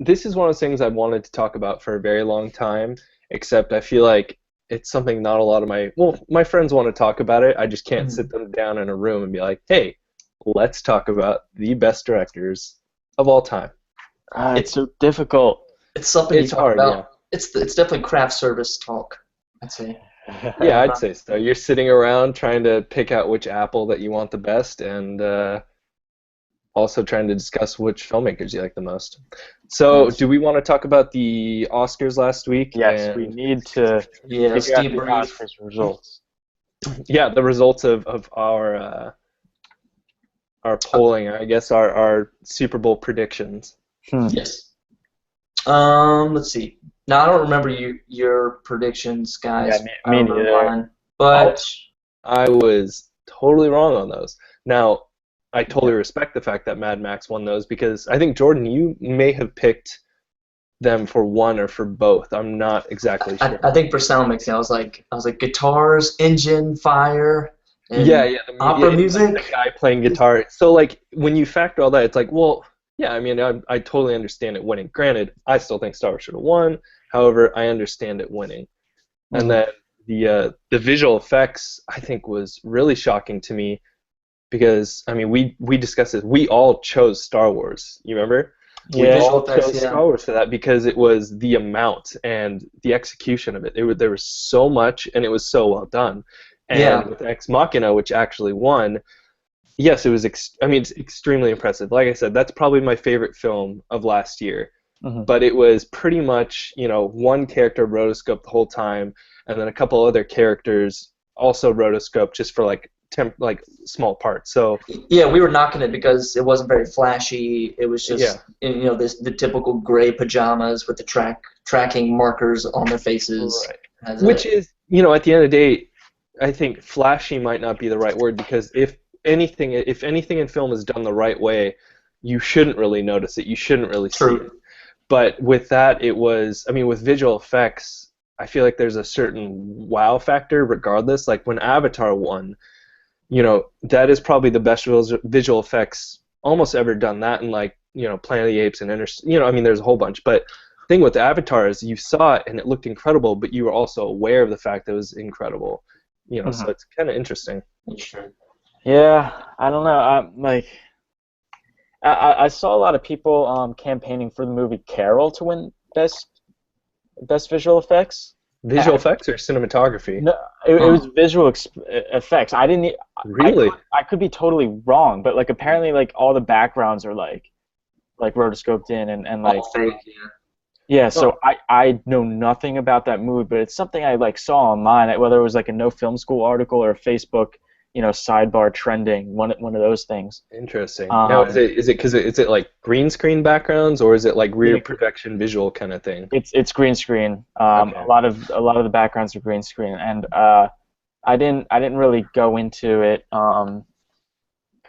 this is one of those things I've wanted to talk about for a very long time, except I feel like it's something not a lot of my friends want to talk about it. I just can't sit Mhm. them down in a room and be like, hey, let's talk about the best directors of all time. It's so difficult. It's something you It's talk hard, yeah. about. It's definitely craft service talk, I'd say. Yeah, I'd say so. You're sitting around trying to pick out which apple that you want the best, and also trying to discuss which filmmakers you like the most. So, Yes. do we want to talk about the Oscars last week? Yes, we And need to Yeah, figure out the debrief. Oscars results. yeah, the results of our polling, I guess, our Super Bowl predictions. Yes. Let's see. Now I don't remember your predictions, guys. Yeah, I me don't remember neither. mine. But I was totally wrong on those. Now, I totally respect the fact that Mad Max won those because I think, Jordan, you may have picked them for one or for both. I'm not exactly sure. I think for sound mixing, I was like guitars, engine, fire, and Yeah, opera it's music. like the guy playing guitar. So, like, when you factor all that, it's like, well, yeah, I mean, I totally understand it winning. Granted, I still think Star Wars should have won. However, I understand it winning. And then the visual effects, I think, was really shocking to me because, I mean, we discussed this. We all chose Star Wars. You remember? We Yeah. all Visual effects, chose yeah. Star Wars for that because it was the amount and the execution of it. There was so much, and it was so well done. And Yeah. with Ex Machina, which actually won, yes, it was. I mean, it's extremely impressive. Like I said, that's probably my favorite film of last year. Mhm. But it was pretty much, one character rotoscoped the whole time, and then a couple other characters also rotoscoped just for like small parts. So Yeah, we were knocking it because it wasn't very flashy. It was just, yeah, the typical gray pajamas with the tracking markers on their faces. right. As Which a, is, at the end of the day, I think flashy might not be the right word because if anything in film is done the right way, you shouldn't really notice it. You shouldn't really see it. True. But with that, it was, I mean, with visual effects, I feel like there's a certain wow factor regardless. Like when Avatar won, that is probably the best visual effects almost ever done. That and like, Planet of the Apes and I mean, there's a whole bunch. But the thing with Avatar is you saw it and it looked incredible, but you were also aware of the fact that it was incredible. So it's kind of interesting. Sure. Yeah, I don't know. I saw a lot of people campaigning for the movie Carol to win best visual effects. Visual effects or cinematography? No, it was visual effects. I didn't. Really? I could be totally wrong, but like apparently like all the backgrounds are like rotoscoped in and like All fake, yeah. yeah. So I know nothing about that movie, but it's something I like saw online, whether it was like a No Film School article or a Facebook sidebar trending, one of those things. Interesting. Now, is it like green screen backgrounds or is it like rear projection visual kind of thing? It's green screen. Okay. A lot of the backgrounds are green screen, and I didn't really go into it.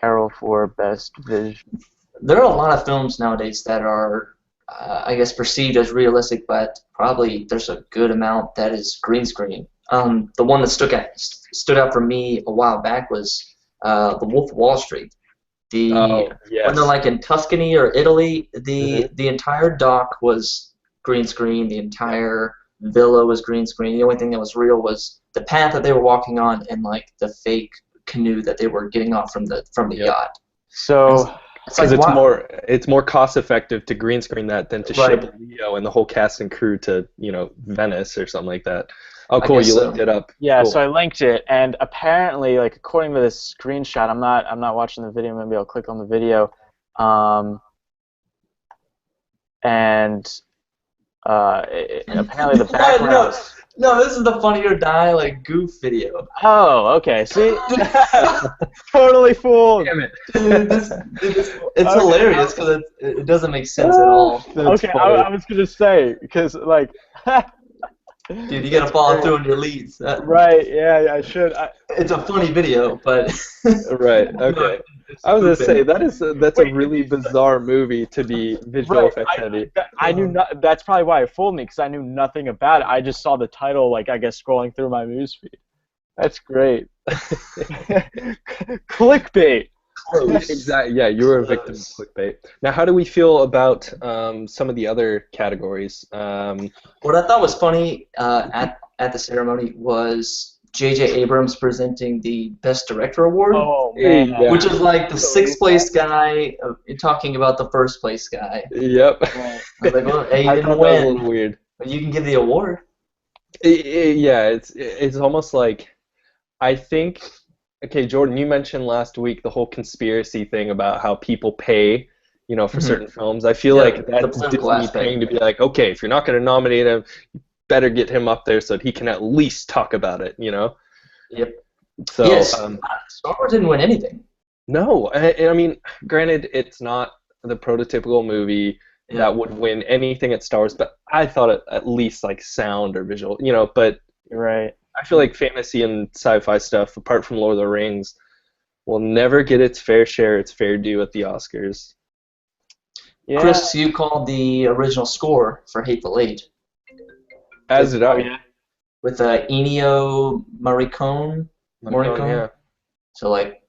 Carol for best vision. There are a lot of films nowadays that are, I guess, perceived as realistic, but probably there's a good amount that is green screen. The one that stood out for me a while back was The Wolf of Wall Street. Yes. When they're like in Tuscany or Italy, the entire dock was green screen. The entire villa was green screen. The only thing that was real was the path that they were walking on and like the fake canoe that they were getting off from the yacht. So it's like it's more cost effective to green screen that than to Right. ship Leo and the whole cast and crew to Venice or something like that. Oh, cool! You linked it up. Yeah, Cool. so I linked it, and apparently, like according to this screenshot, I'm not watching the video. Maybe I'll click on the video, and apparently the background. No, this is the Funny or Die like goof video. Oh, okay. See, totally fooled. Damn it! Dude, it's hilarious because it doesn't make sense at all. Okay, I was gonna say because like. Dude, you gotta follow through on your leads. Right, yeah, I should. It's a funny video, but Right. Okay. I was gonna say that's a really bizarre movie to be visual effects heavy. I knew not. That's probably why it fooled me because I knew nothing about it. I just saw the title, like I guess, scrolling through my newsfeed. That's great. Clickbait. Close. Exactly. Yeah, you were a victim of clickbait. Now, how do we feel about some of the other categories? What I thought was funny at the ceremony was J.J. Abrams presenting the Best Director award, Oh man. Yeah. which is like the sixth place guy talking about the first place guy. Yep. I was like, well, hey, you I didn't thought that was a win, little weird. but you can give the award. Yeah, it's almost like I think. Okay, Jordan, you mentioned last week the whole conspiracy thing about how people pay, for certain films. I feel like the that's political Disney aspect. paying to be like, okay, if you're not going to nominate him, you better get him up there so that he can at least talk about it, Yep. So, Yes. Star Wars didn't win anything. no, I mean, granted, it's not the prototypical movie that would win anything at Star Wars, but I thought it at least like sound or visual, but You're right. I feel like fantasy and sci-fi stuff, apart from Lord of the Rings, will never get its fair share, its fair due at the Oscars. Yeah. Chris, you called the original score for Hateful Eight. As did I. With Ennio Morricone. Yeah. So, like,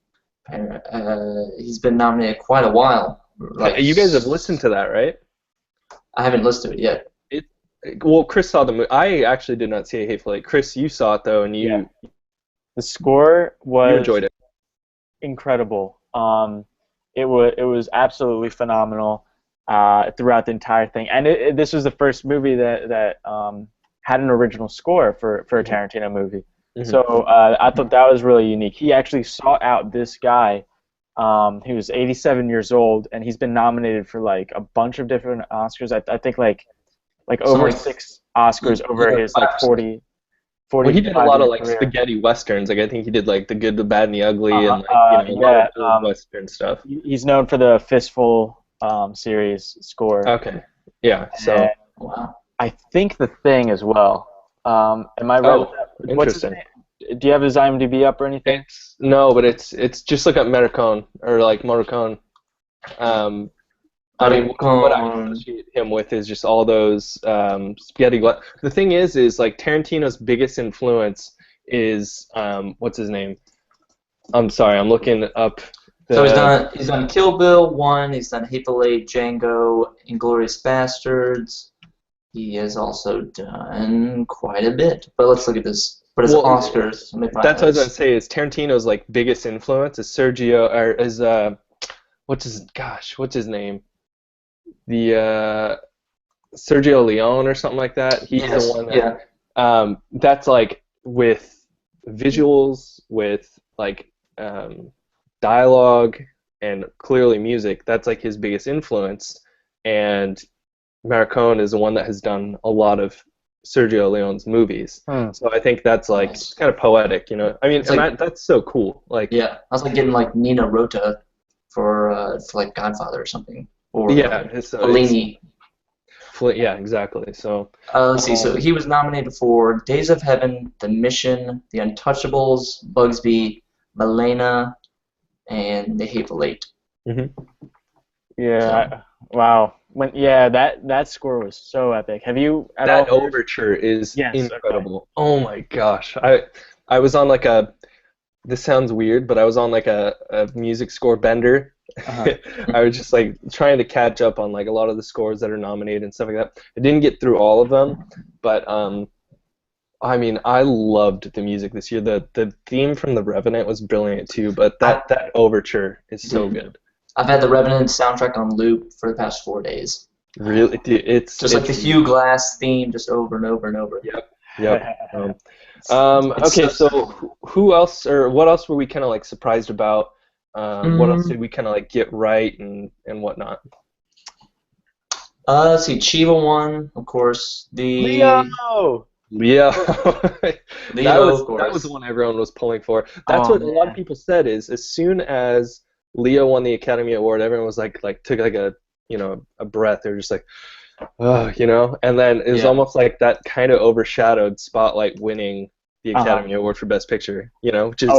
he's been nominated quite a while. Like, You guys have listened to that, right? I haven't listened to it yet. Well, Chris saw the movie. I actually did not see Hateful Eight. Chris, you saw it, though, and you The score was enjoyed it. incredible. It was absolutely phenomenal throughout the entire thing, and this was the first movie that had an original score for a Tarantino movie. Mm-hmm. So I thought that was really unique. He actually sought out this guy. He was 87 years old, and he's been nominated for like a bunch of different Oscars. I think like over 6 Oscars over his like 40. Well, he did a lot of like career. spaghetti westerns. Like I think he did like The Good, the Bad, and the Ugly, and a lot of old western stuff. He's known for the Fistful series score. Okay. Yeah. So. And, wow. I think The Thing as well. Am I right? Oh, What's his interesting. name? Do you have his IMDb up or anything? No, but it's just look up Morricone or like Morricone. I mean, what I associate him with is just all those spaghetti. The thing is like Tarantino's biggest influence is what's his name? I'm sorry, I'm looking up. So he's done Kill Bill 1. He's done Hateful Eight, Django, Inglourious Bastards. He has also done quite a bit. But let's look at this. But it's Oscars. That's what I was gonna say. Is Tarantino's like biggest influence is what's his name? The Sergio Leone or something like that. He's the one that, that's like with visuals, with like dialogue, and clearly music. That's like his biggest influence. And Morricone is the one that has done a lot of Sergio Leone's movies. So I think that's like kind of poetic, I mean, that's so cool. Like I was like getting like Nina Rota for like Godfather or something. Or Fellini. Yeah, exactly. So let's see. So he was nominated for Days of Heaven, The Mission, The Untouchables, Bugsby, Milena, and The Hateful Eight. Mm-hmm. Yeah. Wow. That score was so epic. Have you? That overture is incredible. Okay. Oh my gosh! I was on like a. This sounds weird, but I was on like a music score bender. I was just like trying to catch up on like a lot of the scores that are nominated and stuff like that. I didn't get through all of them, but I mean, I loved the music this year. The theme from The Revenant was brilliant too, but that overture is so good. I've had The Revenant soundtrack on loop for the past 4 days. Really, it's just like the Hugh Glass theme, just over and over and over. Yep. Okay, so who else or what else were we kind of like surprised about? What else did we kind of like get right and whatnot? Let's see, Chiva won, of course. Leo. That was the one everyone was pulling for. That's what a lot of people said is as soon as Leo won the Academy Award, everyone was like took like a breath. They were just like, and then it was almost like that kind of overshadowed Spotlight winning the Academy Award for Best Picture, which is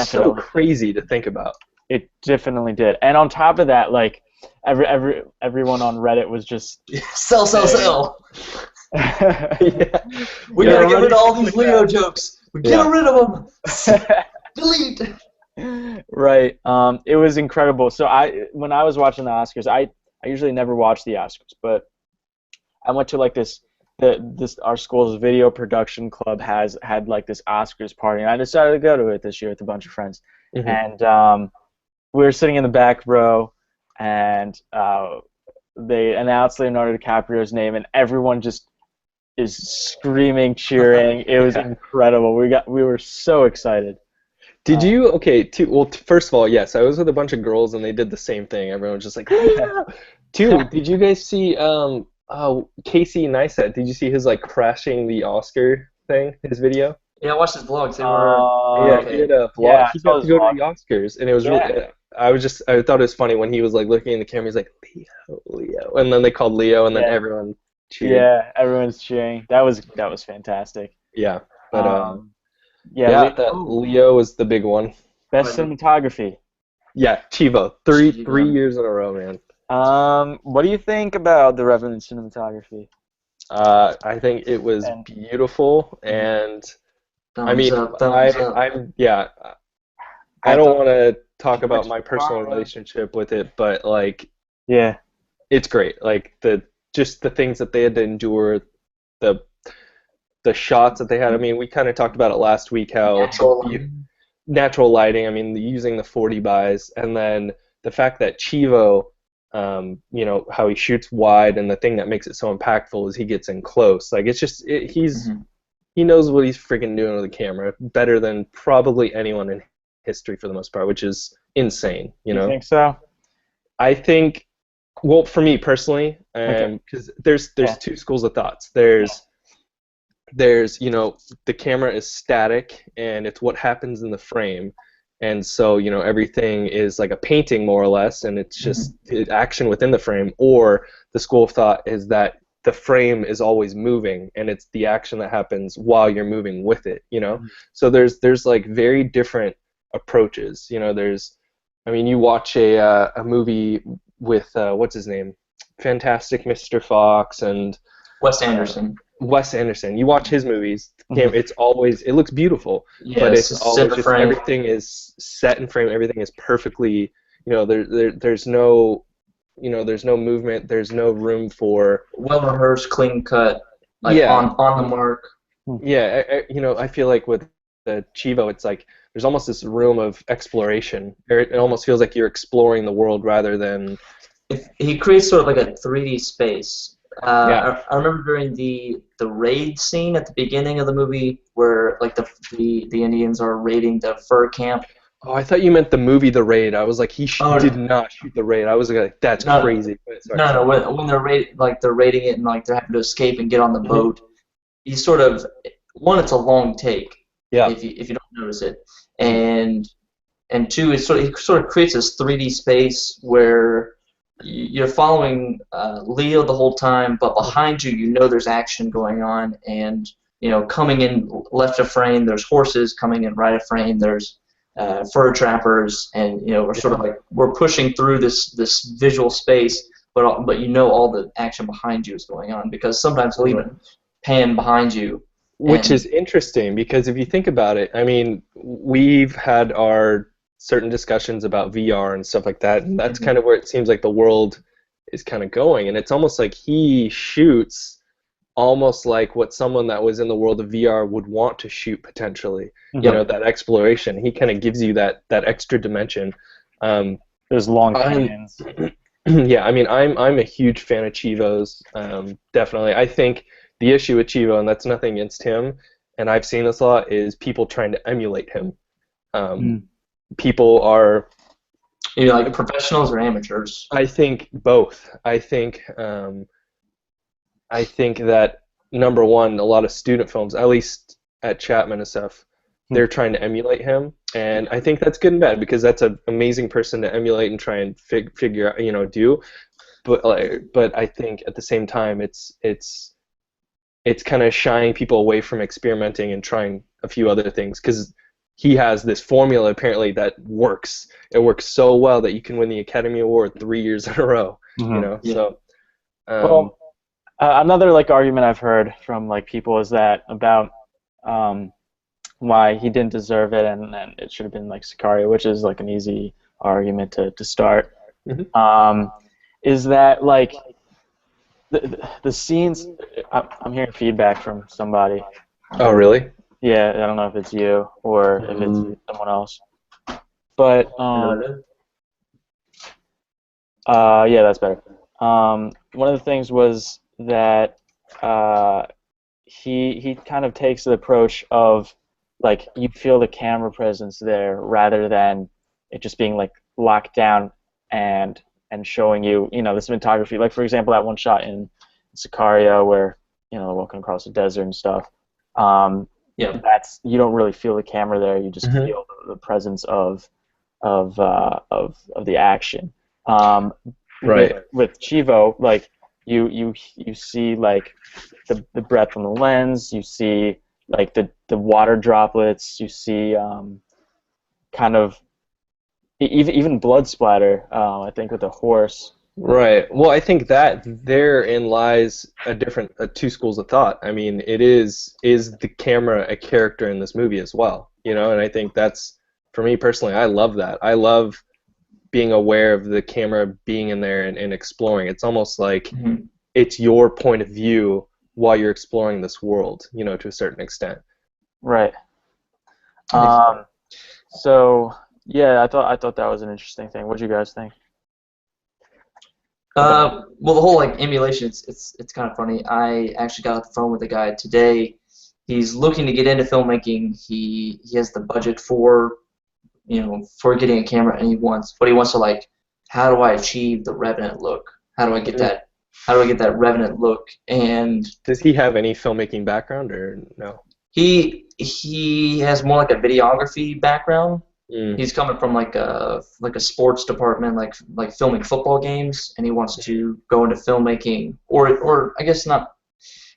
so crazy to think about. It definitely did. And on top of that, like everyone on Reddit was just sell. We gotta get rid of all these Leo jokes. We get rid of them. Delete. Right. It was incredible. So when I was watching the Oscars, I usually never watch the Oscars, but I went to like this our school's video production club had like this Oscars party, and I decided to go to it this year with a bunch of friends. Hmm. And we were sitting in the back row, and they announced Leonardo DiCaprio's name, and everyone just is screaming, cheering. It was Yeah. incredible. We were so excited. Did Uh, you? Okay. First of all, yes, I was with a bunch of girls and they did the same thing. Everyone was just like, Leo. Two, did you guys see Casey Neistat? Did you see his like crashing the Oscar thing? His video? Yeah, I watched his vlogs. They were Yeah, he okay. did a vlog. yeah, I He saw got to his go to vlog. the Oscars, and it was Yeah. really. I thought it was funny when he was like looking in the camera. He's like, Leo, Leo, and then they called Leo, and then Yeah. everyone cheered. Yeah, everyone's cheering. That was fantastic. Yeah, but Um, yeah, yeah, that Leo was the big one. best cinematography. Yeah, Chivo, three Chivo. years in a row, man. What do you think about the Revenant cinematography? I think it was And beautiful, and I Thumbs mean, up, thumbs up. yeah, I I don't thought want to talk about Quentin my personal Tarantino- relationship with it, but like, Yeah, it's great. Like just the things that they had to endure, the the shots that they had. I mean, we kind of talked about it last week how Natural lighting. natural lighting. I mean, using the 40 buys, and then the fact that Chivo, how he shoots wide, and the thing that makes it so impactful is he gets in close. Like it's just Mhm. he knows what he's freaking doing with the camera better than probably anyone in history for the most part, which is insane. you think so? I think, well, for me personally, Okay. because there's Yeah. two schools of thoughts. There's the camera is static and it's what happens in the frame, and so everything is like a painting more or less, and it's just action within the frame. Or the school of thought is that the frame is always moving and it's the action that happens while you're moving with it. So there's like very different approaches. I mean, you watch a movie with what's his name, Fantastic Mr. Fox, and Wes Anderson. Wes Anderson. You watch his movies, Mhm. it looks beautiful, but Yes, it's always just frame. everything is set in frame. Everything is perfectly, there's no, there's no movement. There's no room for. Well rehearsed, clean cut, like Yeah, on the mark. yeah. I feel like with the Chivo, it's like there's almost this room of exploration. It almost feels like you're exploring the world rather than. He creates sort of like a 3D space. Yeah. I remember during the raid scene at the beginning of the movie where like the Indians are raiding the fur camp. Oh, I thought you meant the movie The Raid. I was like, Oh, did not shoot The Raid. I was like, that's no, crazy. Sorry, no, sorry. when they're raiding it and like they're having to escape and get on the Mhm. boat. He sort of it's a long take Yeah. if you don't notice it, Mhm. and two, he sort of creates this 3D space where you're following Leo the whole time, but behind you, there's action going on, and coming in left of frame, there's horses coming in right of frame, there's fur trappers, and we're sort of like we're pushing through this visual space, but all the action behind you is going on because sometimes they'll even pan behind you. Which And is interesting because if you think about it, I mean, we've had our certain discussions about VR and stuff like that, and that's kind of where it seems like the world is kind of going. And it's almost like he shoots almost like what someone that was in the world of VR would want to shoot potentially. That exploration. He kind of gives you that extra dimension. There's long I'm- canyons. Yeah, I mean, I'm a huge fan of Chivo's. Definitely, I think the issue with Chivo, and that's nothing against him, and I've seen this a lot, is people trying to emulate him. People are. like professionals or amateurs. I think both. I think that number one, a lot of student films, at least at Chapman and stuff, they're trying to emulate him, and I think that's good and bad because that's an amazing person to emulate and try and figure out, do. But I think at the same time, it's kind of shying people away from experimenting and trying a few other things because he has this formula apparently that works. It works so well that you can win the Academy Award 3 years in a row. So. Well, another like argument I've heard from like people is that about why he didn't deserve it, and it should have been like Sicario, which is like an easy argument to start. Is that like the scenes? I'm hearing feedback from somebody. Oh, really? Yeah, I don't know if it's you or if it's someone else. But yeah, that's better. One of the things was that he kind of takes the approach of like you feel the camera presence there rather than it just being like locked down and showing you the cinematography. Like for example, that one shot in Sicario where they're walking across the desert and stuff. That's you don't really feel the camera there. You just feel the presence of the action. Right. With Chivo, like you see like the breath on the lens. You see like the water droplets. You see kind of even blood splatter. I think with the horse. Right. Well, I think that therein lies two schools of thought. I mean, is the camera a character in this movie as well? And I think that's, for me personally, I love that. I love being aware of the camera being in there and exploring. It's almost like it's your point of view while you're exploring this world, to a certain extent. Right. So yeah, I thought that was an interesting thing. What do you guys think? Well, the whole like emulation, it's kind of funny. I actually got off the phone with a guy today. He's looking to get into filmmaking. He has the budget for getting a camera, and he wants to like, how do I achieve the Revenant look? How do I get that? How do I get that Revenant look? And does he have any filmmaking background or no? He has more like a videography background. He's coming from like a sports department, like filming football games, and he wants to go into filmmaking, or I guess not,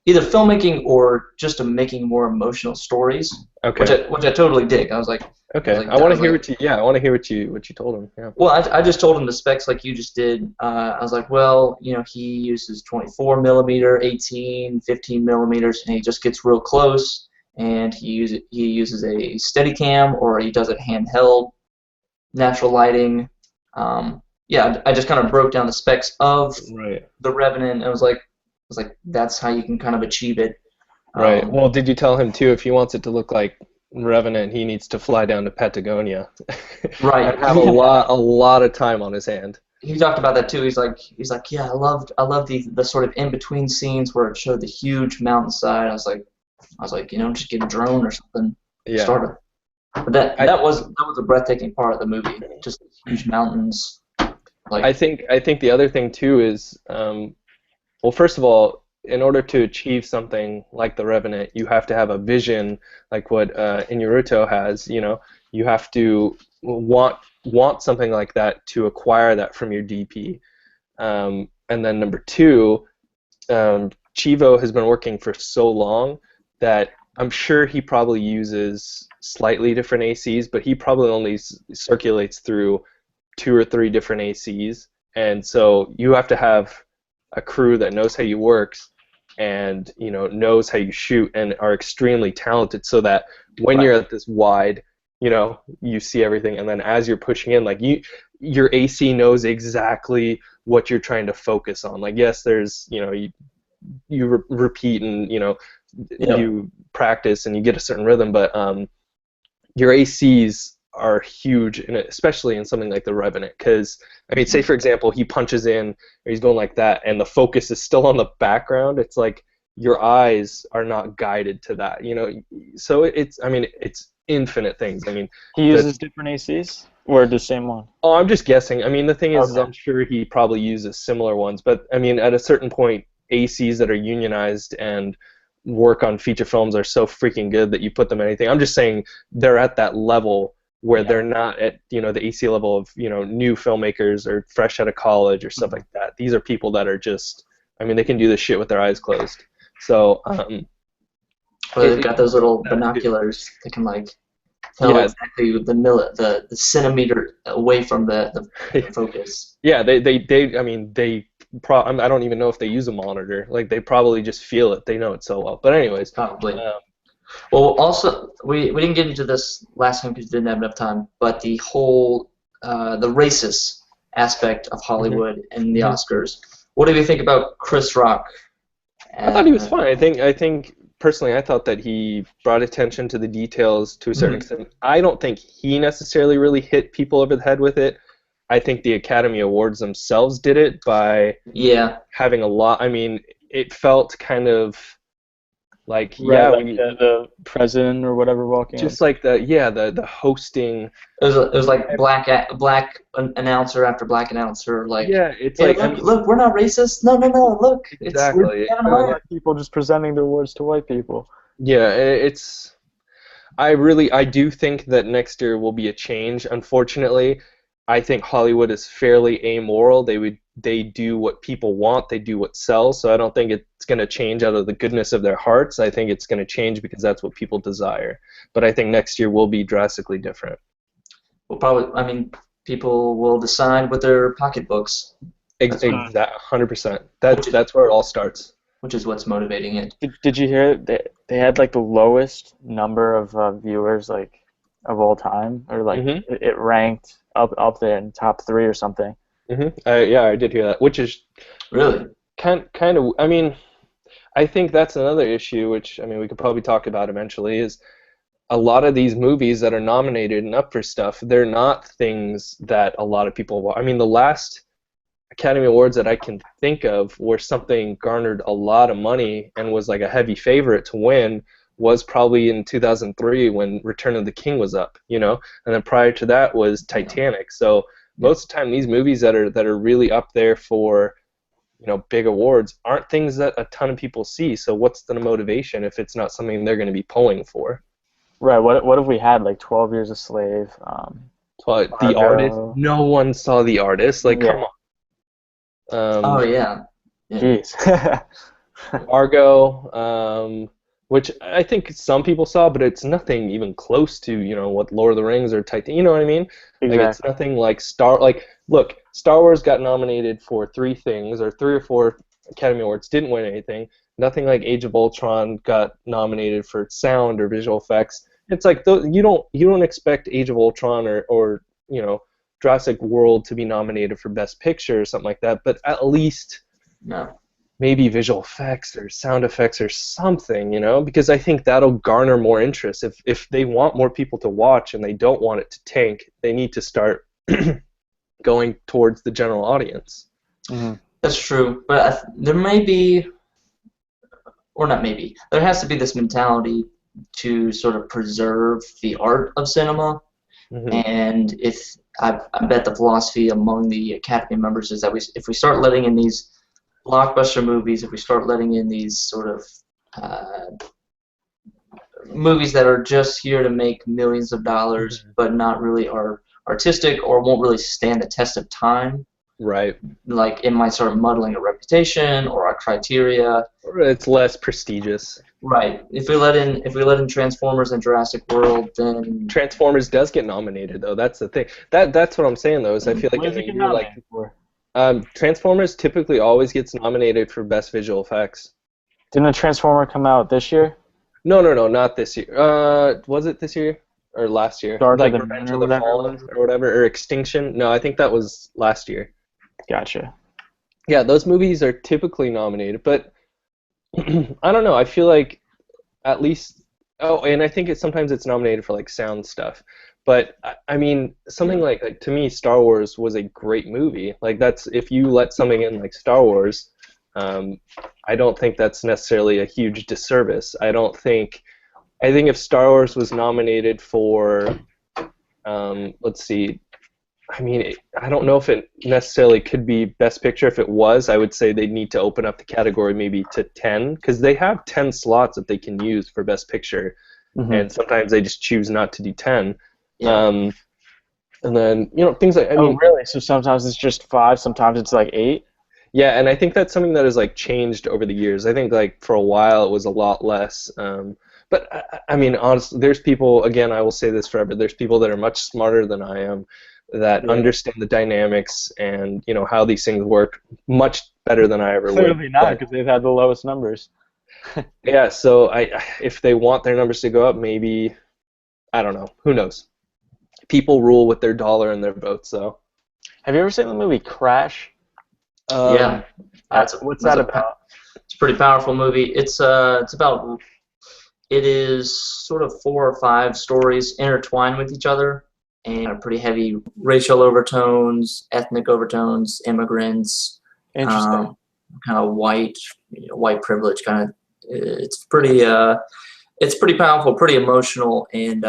either filmmaking or just making more emotional stories. Okay. Which I totally dig. I was like, okay, I want to hear what you told him. Yeah. Well, I just told him the specs like you just did. I was like, well, he uses 24 millimeter, 18, 15 millimeters, and he just gets real close. And he uses a Steadicam, or he does it handheld, natural lighting. I just kind of broke down the specs of the Revenant, and I was like, that's how you can kind of achieve it. Right. Well, did you tell him too, if he wants it to look like Revenant, he needs to fly down to Patagonia, right, and have a lot of time on his hand. He talked about that too. He's like, yeah, I love the sort of in between scenes where it showed the huge mountainside. I was like, just get a drone or something. Yeah. Start it. But that was a breathtaking part of the movie. Just huge mountains. Like I think the other thing too is, well, first of all, in order to achieve something like the Revenant, you have to have a vision like what Inarritu has. You have to want something like that to acquire that from your DP. And then number two, Chivo has been working for so long that I'm sure he probably uses slightly different ACs, but he probably only circulates through 2 or 3 different ACs. And so you have to have a crew that knows how you work and knows how you shoot and are extremely talented, so that when you're at this wide, you see everything, and then as you're pushing in, like your AC knows exactly what you're trying to focus on. Like, yes, there's you repeat and you practice and you get a certain rhythm, but your ACs are huge, especially in something like the Revenant, because say for example he punches in or he's going like that and the focus is still on the background. It's like your eyes are not guided to that, so it's infinite things. He uses different ACs or the same one? Oh, I'm just guessing. The thing is I'm sure he probably uses similar ones, but at a certain point ACs that are unionized and work on feature films are so freaking good that you put them in anything. I'm just saying they're at that level where they're not at the AC level of new filmmakers or fresh out of college or stuff like that. These are people that are just they can do this shit with their eyes closed. So they've got those little binoculars that can like tell exactly the centimeter away from the focus. Yeah, they I don't even know if they use a monitor. Like, they probably just feel it. They know it so well. But anyways, probably. Well, also we didn't get into this last time because we didn't have enough time, but the whole the racist aspect of Hollywood and the Oscars. What do you think about Chris Rock? I thought he was fine. I think personally, I thought that he brought attention to the details to a certain extent. I don't think he necessarily really hit people over the head with it. I think the Academy Awards themselves did it by having a lot. I mean, it felt kind of like like the president or whatever walking just up. like the hosting. It was like black announcer after black announcer, like it's hey, like look, we're not racist. No, look, exactly. It's Black people just presenting the awards to white people. Yeah, it's. I do think that next year will be a change. Unfortunately, I think Hollywood is fairly amoral. They do what people want. They do what sells. So I don't think it's going to change out of the goodness of their hearts. I think it's going to change because that's what people desire. But I think next year will be drastically different. Well, probably. I mean, people will decide with their pocketbooks. Exactly, 100%. That's where it all starts. Which is what's motivating it. Did you hear they had like the lowest number of viewers like of all time, or like it ranked up there in top 3 or something. I did hear that, which is really kind of. I mean, I think that's another issue, which I mean we could probably talk about eventually. Is a lot of these movies that are nominated and up for stuff, they're not things that a lot of people watch. I mean, the last Academy Awards that I can think of where something garnered a lot of money and was like a heavy favorite to win was probably in 2003 when Return of the King was up, and then prior to that was Titanic. So most of the time these movies that are really up there for big awards aren't things that a ton of people see. So what's the motivation if it's not something they're going to be pulling for? Right. What if we had like 12 Years a Slave? The Artist. No one saw The Artist. Like, come on. Oh yeah. Jeez. Argo, which I think some people saw, but it's nothing even close to what Lord of the Rings or Titan. You know what I mean? Exactly. Like it's nothing like look, Star Wars got nominated for 3 things or 3 or 4 Academy Awards, didn't win anything. Nothing like Age of Ultron got nominated for sound or visual effects. It's like you don't expect Age of Ultron or Jurassic World to be nominated for Best Picture or something like that, but at least maybe visual effects or sound effects or something, because I think that'll garner more interest. If they want more people to watch and they don't want it to tank, they need to start going towards the general audience. Mm-hmm. That's true, but there may be, or not maybe, there has to be this mentality to sort of preserve the art of cinema. And I bet the philosophy among the Academy members is that if we start letting in these blockbuster movies, if we start letting in these sort of movies that are just here to make millions of dollars but not really are artistic or won't really stand the test of time, right? Like it might start muddling a reputation or our criteria. Or it's less prestigious. Right. If we let in Transformers and Jurassic World, then Transformers does get nominated though. That's the thing. That's what I'm saying though. Is I feel like Transformers typically always gets nominated for Best Visual Effects. Didn't the Transformer come out this year? No, not this year. Was it this year or last year? Like Revenge of the Fallen or whatever, or Extinction? No, I think that was last year. Gotcha. Yeah, those movies are typically nominated, but I don't know. I feel like at least and I think sometimes it's nominated for like sound stuff. But I mean, something like to me, Star Wars was a great movie. Like that's if you let something in like Star Wars, I don't think that's necessarily a huge disservice. I think if Star Wars was nominated for, let's see. I mean, I don't know if it necessarily could be Best Picture. If it was, I would say they'd need to open up the category maybe to 10, because they have 10 slots that they can use for Best Picture, and sometimes they just choose not to do 10. Yeah. And then, things like... I mean, really? So sometimes it's just 5, sometimes it's like 8? Yeah, and I think that's something that has, like, changed over the years. I think, like, for a while it was a lot less. But, I mean, honestly, there's people, again, I will say this forever, there's people that are much smarter than I am that understand the dynamics and how these things work much better than I ever would. Clearly not, because they've had the lowest numbers. Yeah, so if they want their numbers to go up, maybe, I don't know. Who knows? People rule with their dollar and their vote, so. Have you ever seen the movie Crash? Yeah, What's that about? It's a pretty powerful movie. It's about, it is sort of 4 or 5 stories intertwined with each other, and are pretty heavy racial overtones, ethnic overtones, immigrants, Interesting. kind of white privilege kind of. It's pretty powerful, pretty emotional, and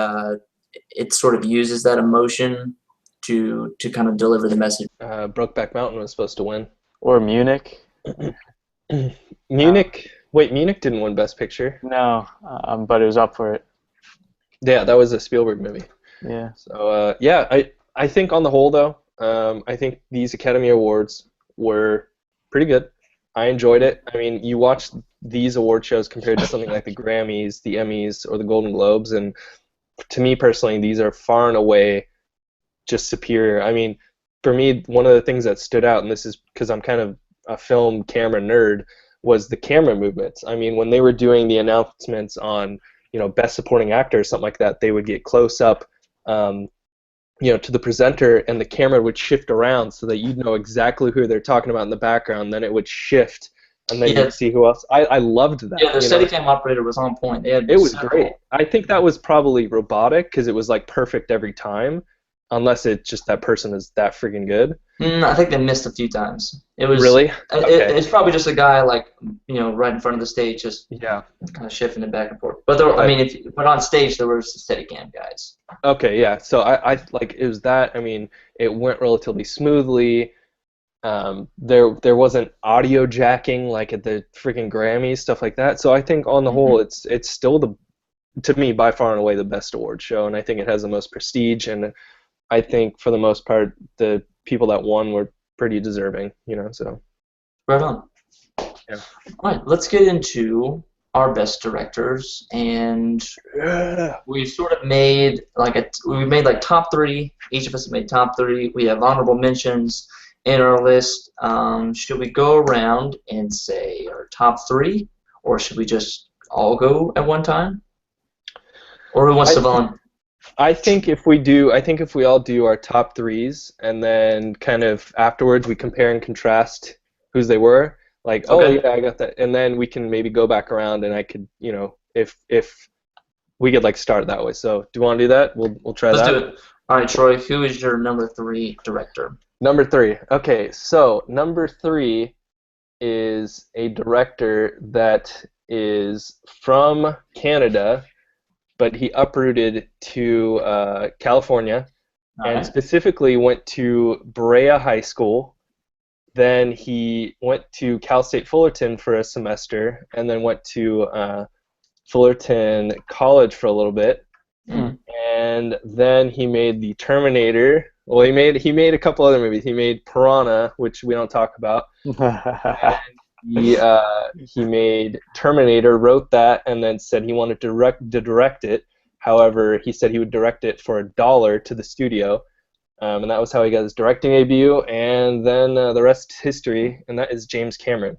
it sort of uses that emotion to kind of deliver the message. Brokeback Mountain was supposed to win. Or Munich? Munich. Wait, Munich didn't win Best Picture. No, but it was up for it. Yeah, that was a Spielberg movie. Yeah. So I think on the whole though, I think these Academy Awards were pretty good. I enjoyed it. I mean, you watch these award shows compared to something like the Grammys, the Emmys, or the Golden Globes, and to me personally, these are far and away just superior. I mean, for me, one of the things that stood out, and this is because I'm kind of a film camera nerd, was the camera movements. I mean, when they were doing the announcements on, Best Supporting Actor or something like that, they would get close up, to the presenter, and the camera would shift around so that you'd know exactly who they're talking about in the background. Then it would shift, and then you'd see who else. I loved that. Yeah, the Steadicam operator was on point. It was great. I think that was probably robotic because it was like perfect every time, unless it's just that person is that freaking good. I think they missed a few times. It was really. Okay. It's probably just a guy right in front of the stage, just kind of shifting it back and forth. But but on stage there were Steadicam guys. Okay, yeah. So I like it was that. I mean, it went relatively smoothly. There wasn't audio jacking like at the freaking Grammys, stuff like that. So I think on the whole, it's still to me by far and away the best award show, and I think it has the most prestige, and I think for the most part the people that won were pretty deserving, so. Right on. Yeah. All right, let's get into our best directors, and we sort of made top 3. Each of us made top 3. We have honorable mentions in our list. Should we go around and say our top 3, or should we just all go at one time? Or who wants to volunteer? I think if we all do our top 3s, and then kind of afterwards we compare and contrast whose they were. Like, okay. Oh yeah, I got that, and then we can maybe go back around, and I could, if we could like start that way. So, do you want to do that? We'll try that. Let's do it. All right, Troy. Who is your number 3 director? Number 3. Okay, so number 3 is a director that is from Canada, but he uprooted to California, and specifically went to Brea High School. Then he went to Cal State Fullerton for a semester, and then went to Fullerton College for a little bit. And then he made The Terminator. Well, he made a couple other movies. He made Piranha, which we don't talk about. He made Terminator, wrote that, and then said he wanted to direct it. However, he said he would direct it for $1 to the studio, and that was how he got his directing debut. And then the rest is history, and that is James Cameron,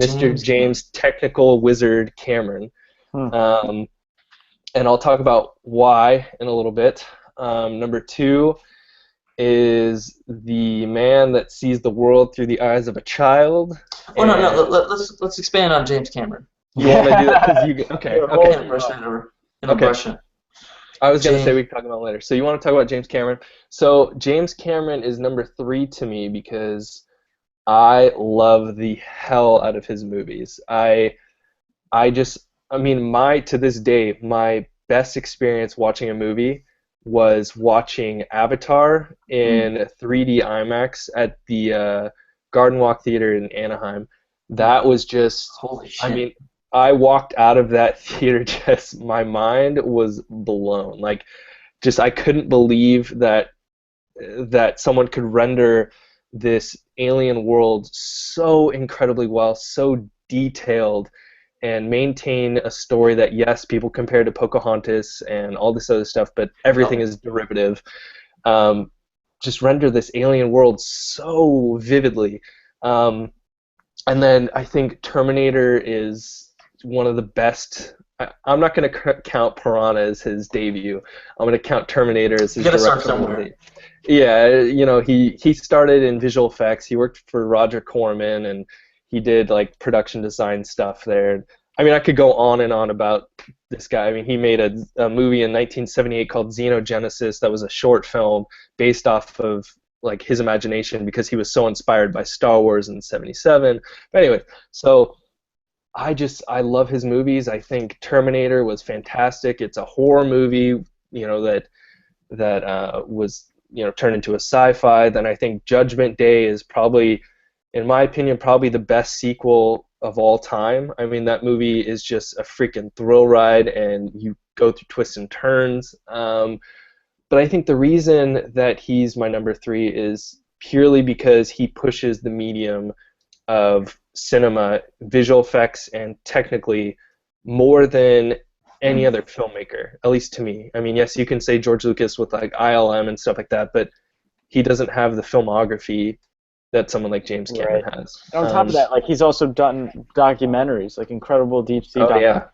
Mr. James Technical Wizard Cameron. And I'll talk about why in a little bit. Number 2 is the man that sees the world through the eyes of a child. Oh no! Let's expand on James Cameron. You want to do that? Okay. I was going to say we could talk about it later. So you want to talk about James Cameron? So James Cameron is number 3 to me because I love the hell out of his movies. To this day, my best experience watching a movie was watching Avatar in 3D IMAX at the Garden Walk Theater in Anaheim. That was just, holy shit. I walked out of that theater my mind was blown. Like, I couldn't believe that someone could render this alien world so incredibly well, so detailed, and maintain a story that, yes, people compare to Pocahontas and all this other stuff, but everything is derivative. Just render this alien world so vividly. And then I think Terminator is one of the best. I'm not going to count Piranha as his debut. I'm going to count Terminator as his directorial debut. Yeah, you know, he started in visual effects. He worked for Roger Corman, and he did like production design stuff there. I mean, I could go on and on about this guy. I mean, he made a movie in 1978 called Xenogenesis that was a short film based off of like his imagination because he was so inspired by Star Wars in '77. But anyway, so I love his movies. I think Terminator was fantastic. It's a horror movie, you know, that was, you know, turned into a sci-fi. Then I think Judgment Day is probably, in my opinion, probably the best sequel of all time. I mean, that movie is just a freaking thrill ride, and you go through twists and turns. But I think the reason that he's my number 3 is purely because he pushes the medium of cinema, visual effects, and technically more than any other filmmaker, at least to me. I mean, yes, you can say George Lucas with like ILM and stuff like that, but he doesn't have the filmography that someone like James Cameron has. And on top of that, like he's also done documentaries, like incredible deep sea documentaries. Yeah.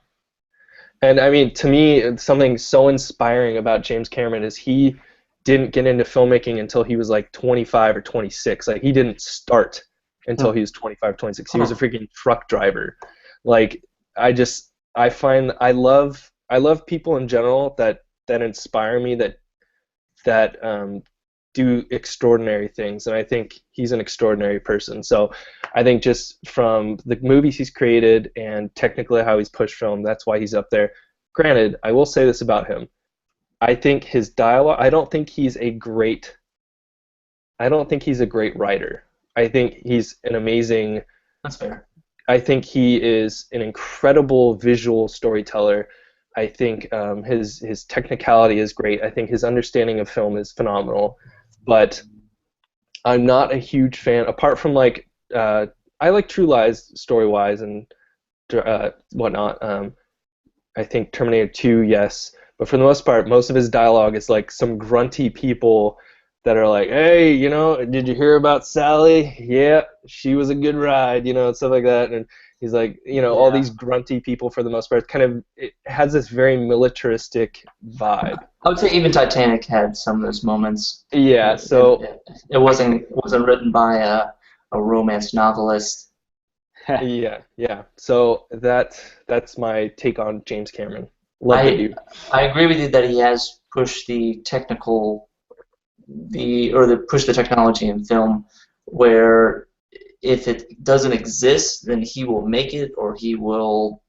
And I mean, to me, something so inspiring about James Cameron is he didn't get into filmmaking until he was like 25 or 26. Like he didn't start until he was 25, 26. He was a freaking truck driver. Like I love people in general that inspire me, that do extraordinary things, and I think he's an extraordinary person. So I think just from the movies he's created and technically how he's pushed film, that's why he's up there. Granted, I will say this about him. I think his dialogue, I don't think he's a great writer. I think he's an amazing... That's fair. I think he is an incredible visual storyteller. I think his technicality is great. I think his understanding of film is phenomenal. But I'm not a huge fan, apart from like, I like True Lies story-wise and whatnot. I think Terminator 2, yes. But for the most part, most of his dialogue is like some grunty people that are like, hey, you know, did you hear about Sally? Yeah, she was a good ride, you know, stuff like that. And he's like, you know, all these grunty people for the most part. It has this very militaristic vibe. I would say even Titanic had some of those moments. Yeah, so it wasn't written by a romance novelist. yeah. So that's my take on James Cameron. Love the dude. I agree with you that he has pushed the technology in film, where if it doesn't exist, then he will make it, or he will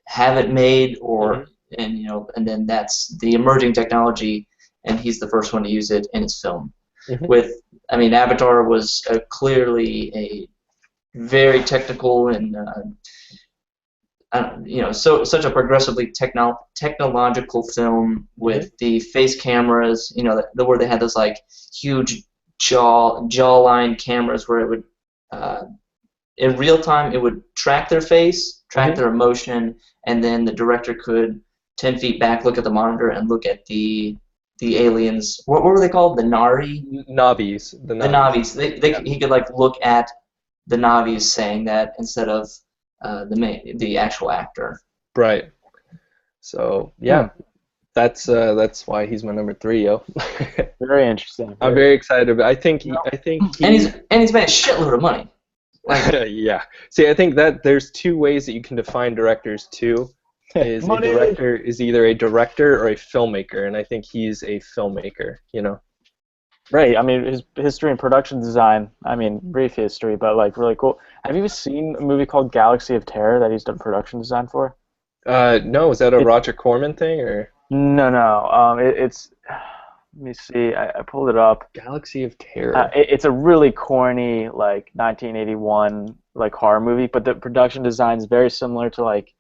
have it made, or and then that's the emerging technology, and he's the first one to use it in his film. Avatar was clearly a very technical and such a progressively technological film with the face cameras, where they had those like huge jawline cameras where it would in real time it would track their face, track their emotion, and then the director could 10 feet back look at the monitor and look at the aliens. What were they called? The Na'vi? Navis. The Navis. He could like look at the Navis saying that instead of the actual actor. Right. So that's why he's my number 3, yo. Very interesting. I'm very excited about. I think he's made a shitload of money. Yeah. See, I think that there's 2 ways that you can define directors too. A director is either a director or a filmmaker, and I think he's a filmmaker. You know. Right. I mean, his history in production design. I mean, brief history, but like really cool. Have you seen a movie called Galaxy of Terror that he's done production design for? No. Is that a Roger Corman thing or? No. It's. Let me see. I pulled it up. Galaxy of Terror. It's a really corny like 1981 like horror movie, but the production design is very similar to like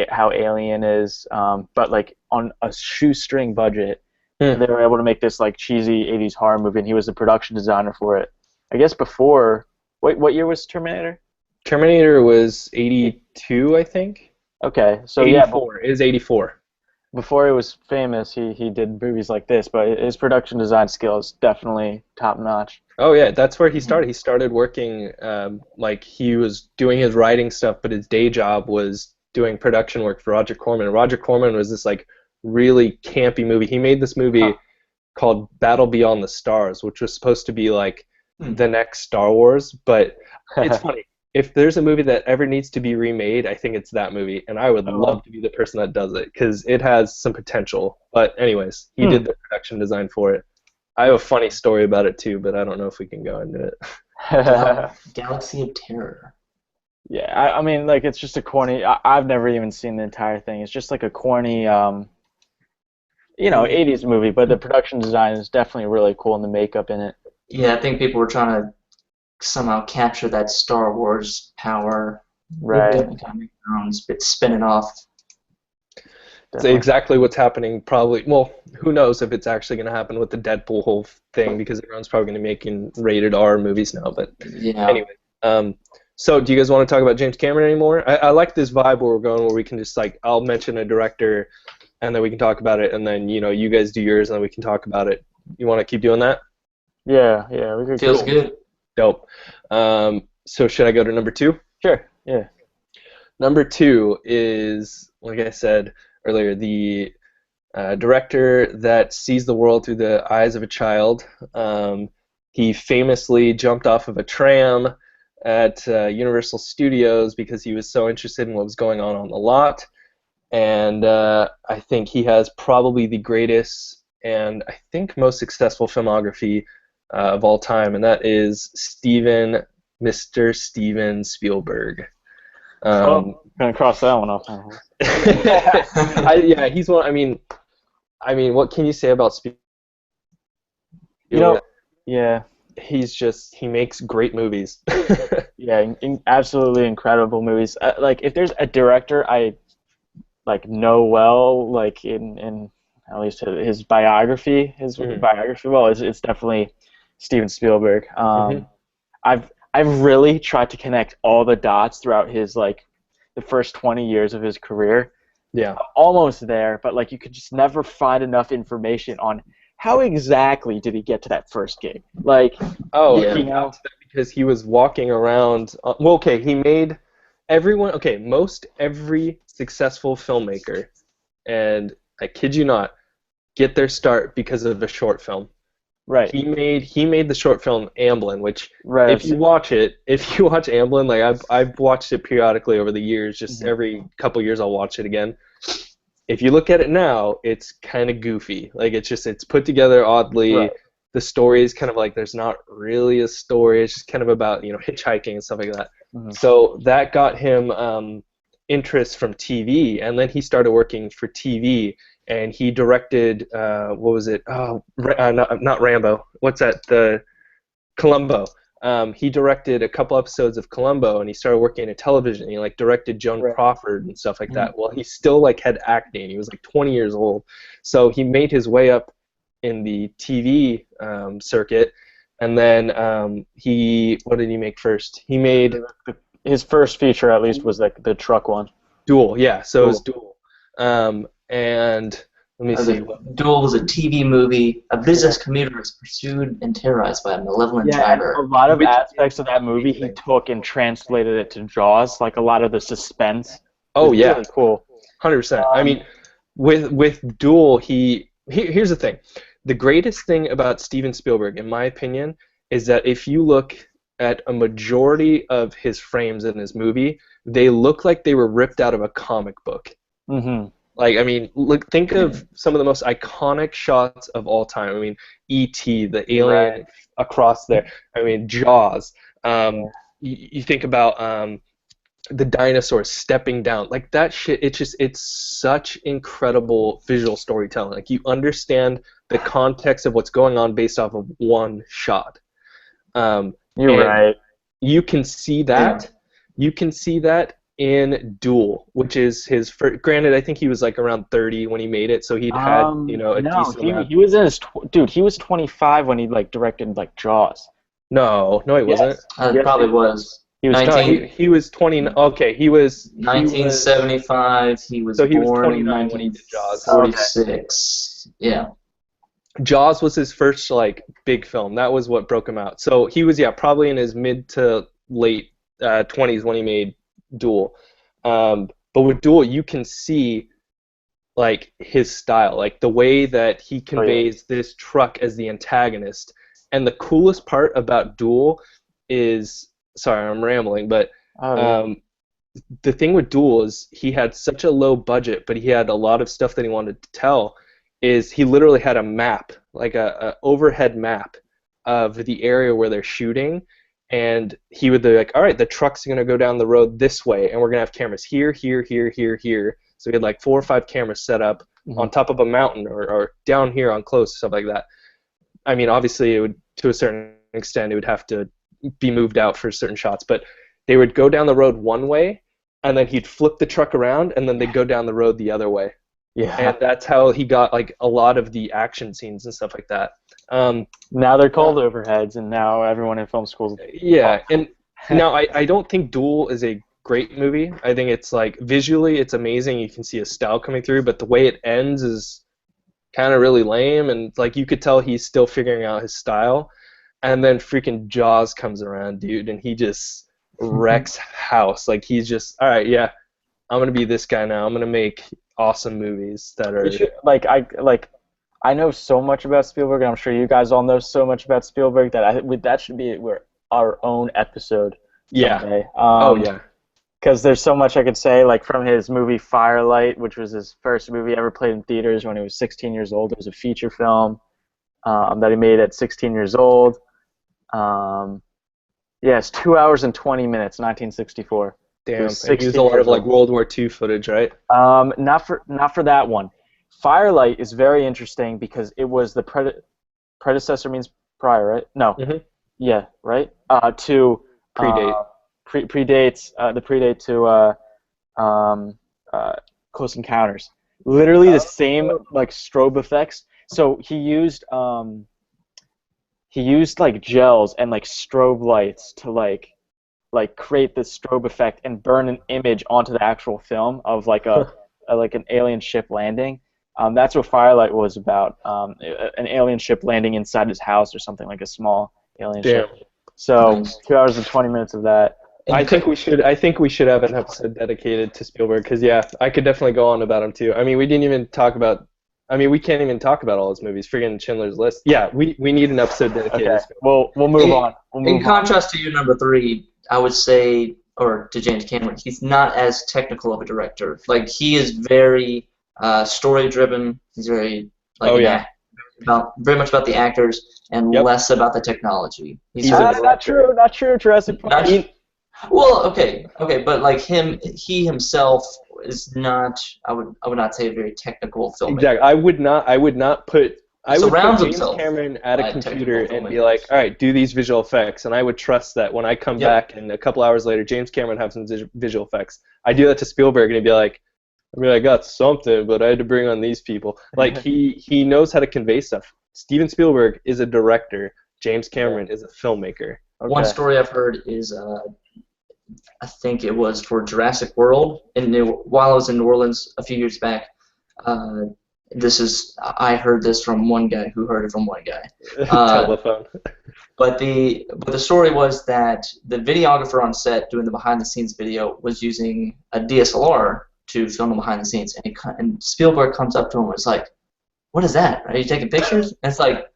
how Alien is, but like on a shoestring budget. They were able to make this like cheesy 80s horror movie, and he was the production designer for it. I guess before. What year was Terminator? Terminator was 82, I think. Okay, so 84. It is 84. Before he was famous, he did movies like this, but his production design skill is definitely top notch. Oh yeah, that's where he started. He started working like he was doing his writing stuff, but his day job was doing production work for Roger Corman. And Roger Corman was this like really campy movie. He made this movie called Battle Beyond the Stars, which was supposed to be like the next Star Wars. But it's funny. If there's a movie that ever needs to be remade, I think it's that movie, and I would love to be the person that does it because it has some potential. But anyways, he did the production design for it. I have a funny story about it too, but I don't know if we can go into it. Galaxy of Terror. Yeah, I mean, like, it's just a corny. I've never even seen the entire thing. It's just like a corny, 80s movie, but the production design is definitely really cool and the makeup in it. Yeah, I think people were trying to somehow capture that Star Wars power. Right. Kind of make their own spin it off. It's exactly what's happening probably. Well, who knows if it's actually going to happen with the Deadpool whole thing because everyone's probably going to be making rated R movies now. But anyway, so do you guys want to talk about James Cameron anymore? I like this vibe where we're going where we can just like, I'll mention a director and then we can talk about it and then, you guys do yours and then we can talk about it. You want to keep doing that? Yeah, we could. Feels good. Dope. So should I go to number 2? Sure, yeah. Number 2 is, like I said earlier, the director that sees the world through the eyes of a child. He famously jumped off of a tram at Universal Studios because he was so interested in what was going on the lot. And I think he has probably the greatest and I think most successful filmography of all time, and that is Mr. Steven Spielberg. Gonna cross that one off. Yeah, he's one. I mean, what can you say about Spielberg? Yeah, he makes great movies. Yeah, absolutely incredible movies. Like, if there's a director I know well, like in at least his biography, well, it's definitely Steven Spielberg. I've really tried to connect all the dots throughout his the first 20 years of his career. Yeah. Almost there, but you could just never find enough information on how exactly did he get to that first gig. Because he was walking around. He made most every successful filmmaker, and I kid you not, get their start because of a short film. Right. He made the short film Amblin, which if you watch Amblin, I've watched it periodically over the years, just every couple years I'll watch it again. If you look at it now, it's kind of goofy. It's put together oddly. Right. The story is kind of there's not really a story. It's just kind of about hitchhiking and stuff like that. Mm-hmm. So that got him interest from TV, and then he started working for TV. And he directed, what was it? Oh, not Rambo. What's that? The Columbo. He directed a couple episodes of Columbo, and he started working in television. He directed Joan Crawford and stuff like that. Well, he still had acting. He was 20 years old, so he made his way up in the TV circuit. And then what did he make first? He made his first feature, at least, was the truck one. Duel. Yeah, so it was Duel. And let me see. Duel was a TV movie. A business commuter is pursued and terrorized by a malevolent driver. A lot of aspects of that movie he took and translated it to Jaws, a lot of the suspense. Oh, yeah. Really cool. 100%. I mean, with Duel, here's the thing. The greatest thing about Steven Spielberg, in my opinion, is that if you look at a majority of his frames in his movie, they look like they were ripped out of a comic book. Mm-hmm. Think of some of the most iconic shots of all time. I mean, E.T., the alien across there. I mean, Jaws. You think about the dinosaurs stepping down. That shit, it's such incredible visual storytelling. You understand the context of what's going on based off of one shot. You're right. You can see that. Yeah. You can see that in Duel, which is his first. Granted, I think he was around 30 when he made it, so he'd had a decent amount. He was in his he was 25 when he directed Jaws. No, he wasn't. It probably was. He was he was 20. Okay, he was 1975. He was so he born was 29 when he did Jaws. 46. Okay. Yeah. Jaws was his first big film. That was what broke him out. So he was probably in his mid to late 20s when he made Duel. But with Duel, you can see like his style, like the way that he conveys this truck as the antagonist. And the coolest part about Duel is, sorry, I'm rambling, but the thing with Duel is he had such a low budget, but he had a lot of stuff that he wanted to tell. Is he literally had a map, like a overhead map of the area where they're shooting, and he would be like, all right, the truck's going to go down the road this way, and we're going to have cameras here, here, here, here, here. So he had like 4 or 5 cameras set up on top of a mountain or down here on close, stuff like that. I mean, obviously, it would, to a certain extent, it would have to be moved out for certain shots, but they would go down the road one way, and then he'd flip the truck around, and then they'd go down the road the other way. Yeah. And that's how he got like a lot of the action scenes and stuff like that. Now they're called overheads, and now everyone in film school. Yeah, and now I don't think Duel is a great movie. I think it's like visually it's amazing. You can see his style coming through, but the way it ends is kind of really lame, and like you could tell he's still figuring out his style. And then freaking Jaws comes around, dude, and he just wrecks house. Like he's just, all right, yeah, I'm gonna be this guy now. I'm gonna make awesome movies that are I know so much about Spielberg, and I'm sure you guys all know so much about Spielberg that that should be our own episode. Someday. Yeah. Because there's so much I could say, like from his movie Firelight, which was his first movie ever played in theaters when he was 16 years old. It was a feature film that he made at 16 years old. It's 2 hours and 20 minutes, 1964. Damn, he used a lot of like World War II footage, right? Not for that one. Firelight is very interesting because it was the predecessor means prior, right? No. Mm-hmm. Yeah, right. To predate. Predates the predate to Close Encounters. Literally the same like strobe effects. So he used like gels and like strobe lights to like create this strobe effect and burn an image onto the actual film of like like an alien ship landing. That's what Firelight was about. An alien ship landing inside his house or something, like a small alien ship. So 2 hours and 20 minutes of that. I think we should have an episode dedicated to Spielberg because I could definitely go on about him too. I mean, we can't even talk about all his movies. Friggin' Schindler's List. Yeah, we need an episode dedicated. Okay. To Spielberg. We'll move on. In contrast to your number 3, I would say, or to James Cameron, he's not as technical of a director. Like he is very story-driven. He's very very much about the actors and less about the technology. He's not true. Jurassic Park. Well, okay, but like he himself is not. I would not say a very technical filmmaker. Exactly. I would not put James himself Cameron at a computer and be like, all right, do these visual effects, and I would trust that when I come back and a couple hours later, James Cameron has some visual effects. I do that to Spielberg, and he'd be like, I mean, I got something, but I had to bring on these people. Like he knows how to convey stuff. Steven Spielberg is a director. James Cameron is a filmmaker. Okay. One story I've heard is I think it was for Jurassic World while I was in New Orleans a few years back. I heard this from one guy who heard it from one guy. Telephone. But the story was that the videographer on set doing the behind the scenes video was using a DSLR to film the behind the scenes, and Spielberg comes up to him and was like, "What is that? Are you taking pictures?" And it's like,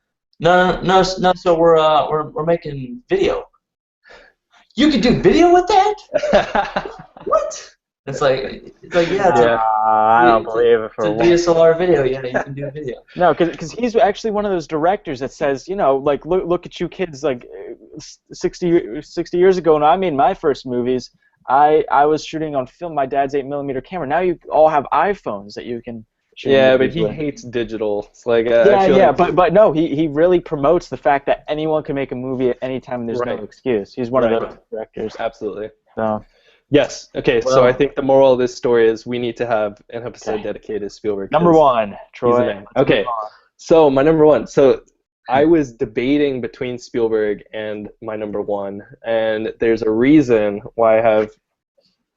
No. So we're making video. You can do video with that? What? It's like I don't believe it for a DSLR video. Yeah, you can do video. No, because he's actually one of those directors that says, like look at you kids, like 60 years ago when I made my first movies, I was shooting on film, my dad's 8mm camera. Now you all have iPhones that you can. Yeah, but he hates digital. It's like but no, he really promotes the fact that anyone can make a movie at any time and there's no excuse. He's one of those directors. Absolutely. So. Yes. Okay. So I think the moral of this story is we need to have an episode dedicated to Spielberg. Number 1, Troy. Okay. So my number 1. So I was debating between Spielberg and my number 1, and there's a reason why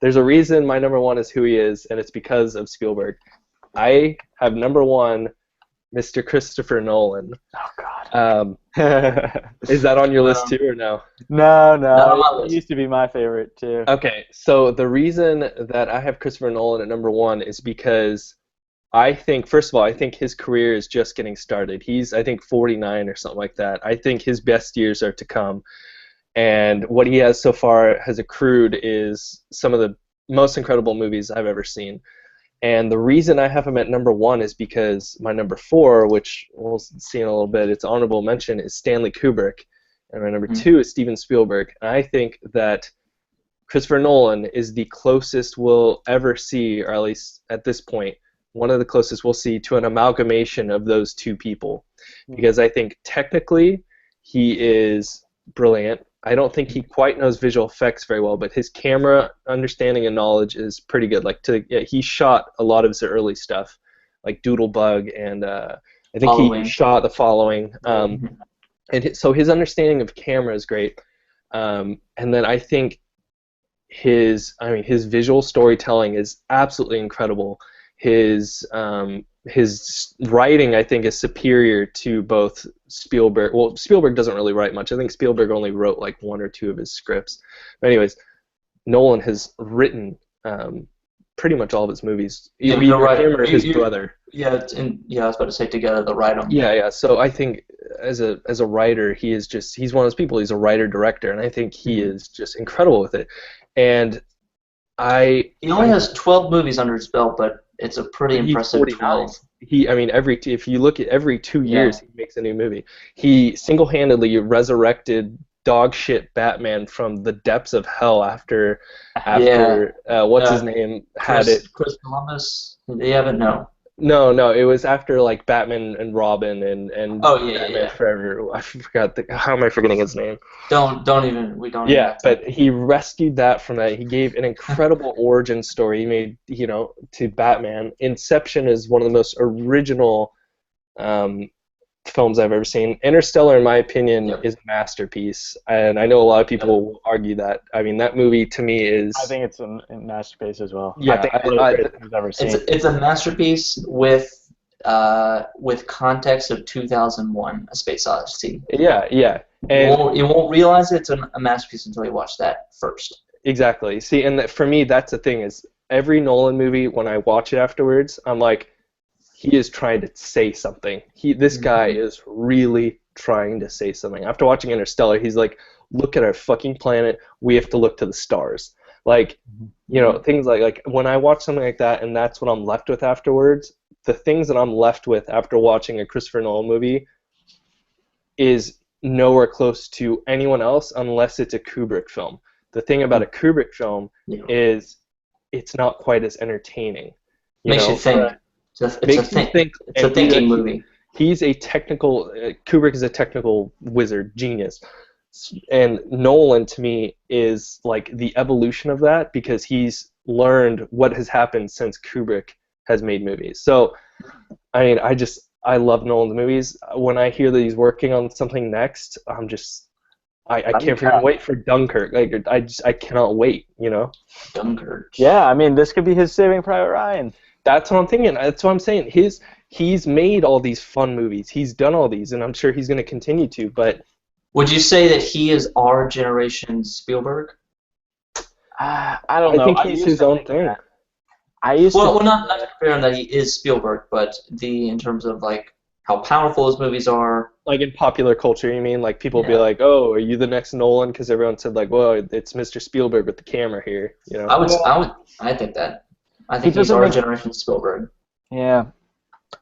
There's a reason my number 1 is who he is, and it's because of Spielberg. I have number 1, Mr. Christopher Nolan. Oh God. Is that on your list too, or no? No, Not on my it list. used to be my favorite too. Okay, so the reason that I have Christopher Nolan at number one is because I think, first of all, I think his career is just getting started. He's, I think, 49 or something like that. I think his best years are to come. And what he has so far has accrued is some of the most incredible movies I've ever seen. And the reason I have him at number one is because my number four, which we'll see in a little bit, its honorable mention, is Stanley Kubrick. And my number two is Steven Spielberg. And I think that Christopher Nolan is the closest we'll ever see, or at least at this point, one of the closest we'll see to an amalgamation of those two people. Because I think technically he is brilliant. I don't think he quite knows visual effects very well, but his camera understanding and knowledge is pretty good. Like he shot a lot of his early stuff, like Doodlebug, and I think he shot The Following. And so his understanding of camera is great. And then I think his visual storytelling is absolutely incredible. His writing, I think, is superior to both Spielberg. Well, Spielberg doesn't really write much. I think Spielberg only wrote like one or two of his scripts. But anyways, Nolan has written pretty much all of his movies. Yeah, either right. him or his brother. Yeah, I was about to say together they write them. Yeah. So I think as a writer, he's one of those people. He's a writer-director, and I think he is just incredible with it. And he only has 12 movies under his belt, but it's a pretty impressive 12. If you look at every 2 years, he makes a new movie. He single-handedly resurrected dog shit Batman from the depths of hell after what's his name had it. Chris Columbus. They haven't No, it was after like Batman and Robin and Batman Forever. I forgot how am I forgetting his name? Don't even. Yeah, but he rescued that from that. He gave an incredible origin story. He made to Batman. Inception is one of the most original films I've ever seen. Interstellar, in my opinion, is a masterpiece, and I know a lot of people will argue that. I mean, that movie to me is. I think it's a masterpiece as well. Yeah, I think it's one of the greatest I've ever seen. It's a masterpiece with context of 2001: A Space Odyssey. Yeah. And you won't realize it's a masterpiece until you watch that first. Exactly. See, and for me, that's the thing is every Nolan movie, when I watch it afterwards, I'm like, he is trying to say something. This guy is really trying to say something. After watching Interstellar, he's like, look at our fucking planet. We have to look to the stars. Like, things like when I watch something like that and that's what I'm left with afterwards, the things that I'm left with after watching a Christopher Nolan movie is nowhere close to anyone else unless it's a Kubrick film. The thing about a Kubrick film is it's not quite as entertaining. Makes you think. It's a thinking movie. He's a technical. Kubrick is a technical wizard, genius, and Nolan to me is like the evolution of that because he's learned what has happened since Kubrick has made movies. So, I mean, I love Nolan's movies. When I hear that he's working on something next, I'm just. I can't freaking wait for Dunkirk. Like I cannot wait. Dunkirk. Yeah, I mean, this could be his Saving Private Ryan. That's what I'm thinking. That's what I'm saying. He's made all these fun movies. He's done all these, and I'm sure he's going to continue to. But would you say that he is our generation's Spielberg? I don't know. I think he's his own thing. Well, not to compare him that he is Spielberg, but in terms of like how powerful his movies are. Like in popular culture, you mean? Like people be like, "Oh, are you the next Nolan?" Because everyone said like, "Well, it's Mr. Spielberg with the camera here." I think that. I think he's our generation's Spielberg. Yeah.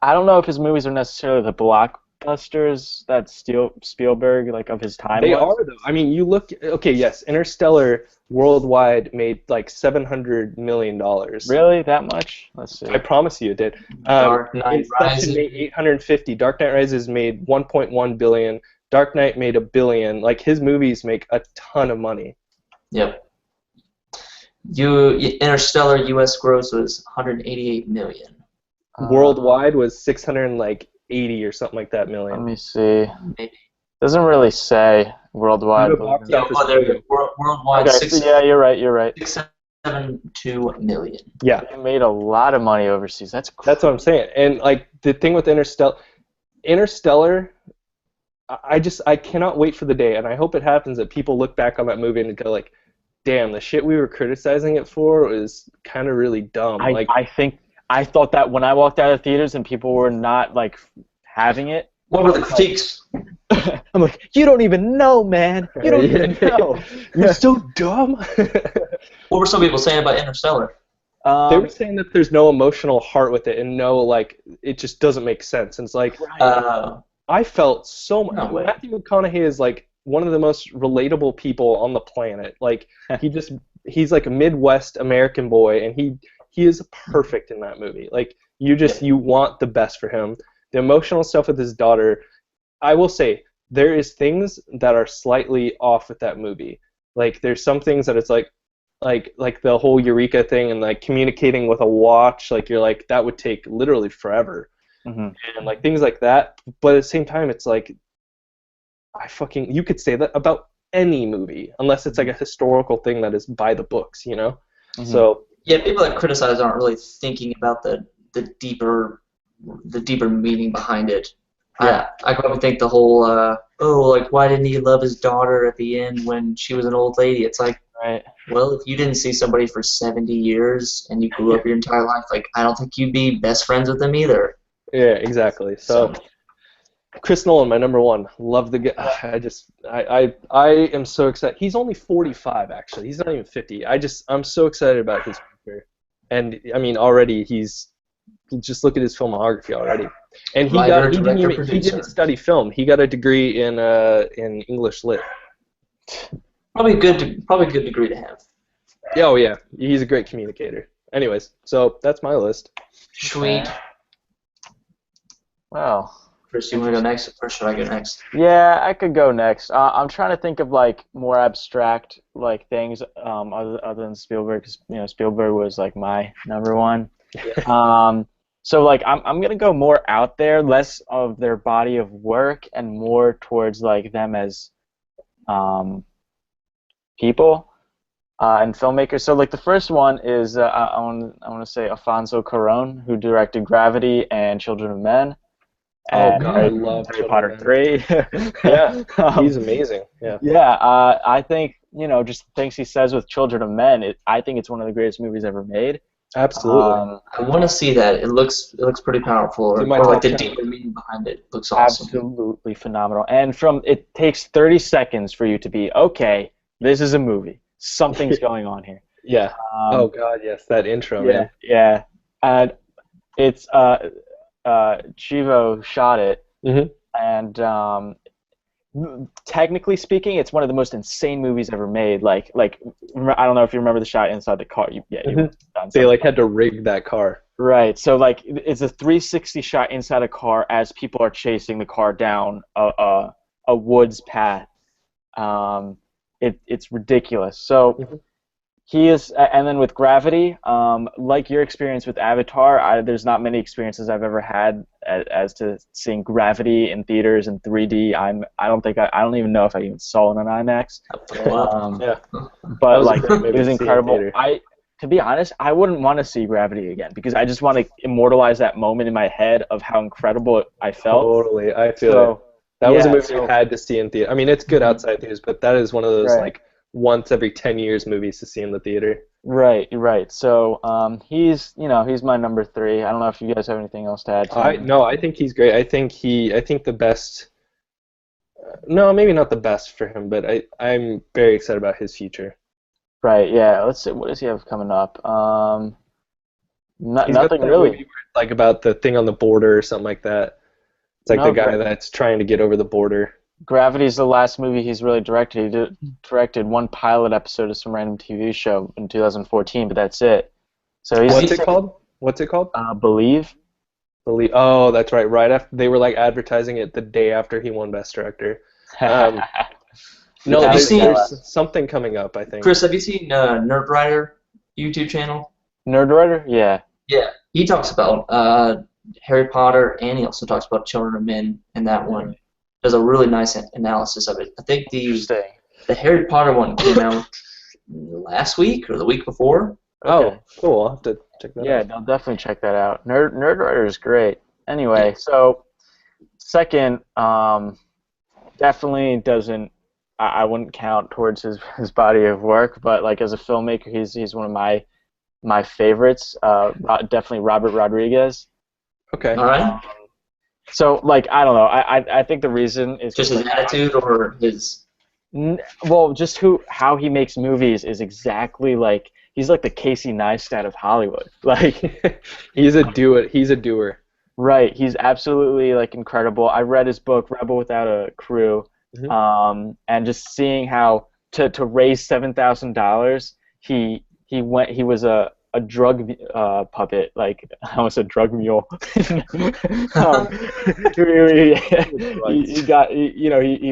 I don't know if his movies are necessarily the blockbusters that Spielberg, like, of his time They was. are, though. I mean, you look... Okay, yes, Interstellar worldwide made, like, $700 million. Really? That much? Let's see. I promise you it did. Dark Knight Rises made 850. Dark Knight Rises made $1.1 billion. Dark Knight made $1 billion. Like, his movies make a ton of money. Yep. Interstellar U.S. gross was 188 million. Worldwide was 680 or something like that million. Let me see. Maybe. Doesn't really say worldwide. Worldwide. Okay, yeah, you're right. 672 million. Yeah. They made a lot of money overseas. That's what I'm saying. And like the thing with Interstellar, Interstellar. I cannot wait for the day, and I hope it happens that people look back on that movie and go like, "Damn, the shit we were criticizing it for is kind of really dumb." Like, I think I thought that when I walked out of theaters and people were not like having it. What were the critiques? I'm like, you don't even know, man. You don't even know. You're so dumb. What were some people saying about Interstellar? They were saying that there's no emotional heart with it, and no, like, it just doesn't make sense. And it's like, I felt so much. No way. Matthew McConaughey is like one of the most relatable people on the planet. Like, he's like a Midwest American boy, and he is perfect in that movie. Like, you want the best for him. The emotional stuff with his daughter, I will say, there is things that are slightly off with that movie. Like, there's some things that it's like the whole Eureka thing and like communicating with a watch, like you're like, that would take literally forever. Mm-hmm. And like things like that. But at the same time, it's like, you could say that about any movie, unless it's like a historical thing that is by the books, you know? Mm-hmm. So yeah, people that criticize aren't really thinking about the deeper meaning behind it. Yeah. I probably think the whole like, why didn't he love his daughter at the end when she was an old lady? It's like, right. Well, if you didn't see somebody for 70 years and you grew up your entire life, like, I don't think you'd be best friends with them either. yeah, exactly. So Chris Nolan, my number one. Love the guy. I am so excited. He's only 45, actually. He's not even 50. I'm so excited about his future. And I mean, already just look at his filmography already. And he didn't study film. He got a degree in English Lit. Probably good degree to have. Yeah, oh yeah, he's a great communicator. Anyways, so that's my list. Sweet. Well, Chris, you want to go next, or should I go next? yeah, I could go next. I'm trying to think of like more abstract like things other than Spielberg, because Spielberg was like my number one. Yeah. So like I'm gonna go more out there, less of their body of work and more towards like them as people and filmmakers. So like the first one is I want to say Alfonso Cuarón, who directed Gravity and Children of Men. Oh God, I love Harry Potter 3. Yeah, he's amazing. Yeah. Yeah, I think just the things he says with Children of Men. I think it's one of the greatest movies ever made. Absolutely. I want to see that. It looks pretty powerful. Or like the deeper meaning behind it looks awesome. Absolutely phenomenal. And it takes 30 seconds for you to be, okay, this is a movie. Something's going on here. Yeah. Oh God, yes, that intro, man. Yeah. And it's Chivo shot it, and technically speaking, it's one of the most insane movies ever made. Like I don't know if you remember the shot inside the car. They like had to rig that car. Right. So like it's a 360 shot inside a car as people are chasing the car down a woods path. It's ridiculous. So he is, and then with Gravity, like your experience with Avatar, there's not many experiences I've ever had as to seeing Gravity in theaters in 3D. I don't even know if I even saw it on IMAX. But like it was incredible. To be honest, I wouldn't want to see Gravity again because I just want to immortalize that moment in my head of how incredible I felt. Totally, I feel it. That was a movie I had to see in theater. I mean, it's good outside theaters, but that is one of those like once every 10 years movies to see in the theater. Right. So he's my number 3. I don't know if you guys have anything else to add to him. No, I think he's great. I think the best. No, maybe not the best for him, but I'm very excited about his future. Right. Yeah. Let's see. What does he have coming up? Nothing really. Movie like about the thing on the border or something like that. It's like the guy that's trying to get over the border. Gravity is the last movie he's really directed. He directed one pilot episode of some random TV show in 2014, but that's it. So What's it called? Believe. Believe. Oh, that's right. Right after they were like advertising it the day after he won Best Director. No, there's something coming up, I think. Chris, have you seen Nerdwriter YouTube channel? Nerdwriter? Yeah. Yeah, he talks about Harry Potter, and he also talks about Children of Men in that one. Does a really nice analysis of it. I think the Harry Potter one came out last week or the week before. Oh, cool. I'll have to check that out. Yeah, I'll definitely check that out. Nerdwriter is great. Anyway, so Second, definitely doesn't. I wouldn't count towards his body of work, but like as a filmmaker, he's one of my favorites. Definitely Robert Rodriguez. Okay. All right. So like I don't know. I think the reason is Just his like, attitude or his. well, just how he makes movies is exactly like he's like the Casey Neistat of Hollywood. Like He's a doer. He's a doer. right, he's absolutely like incredible. I read his book Rebel Without a Crew, and just seeing how to raise $7,000, he was a drug puppet, like I was a drug mule. He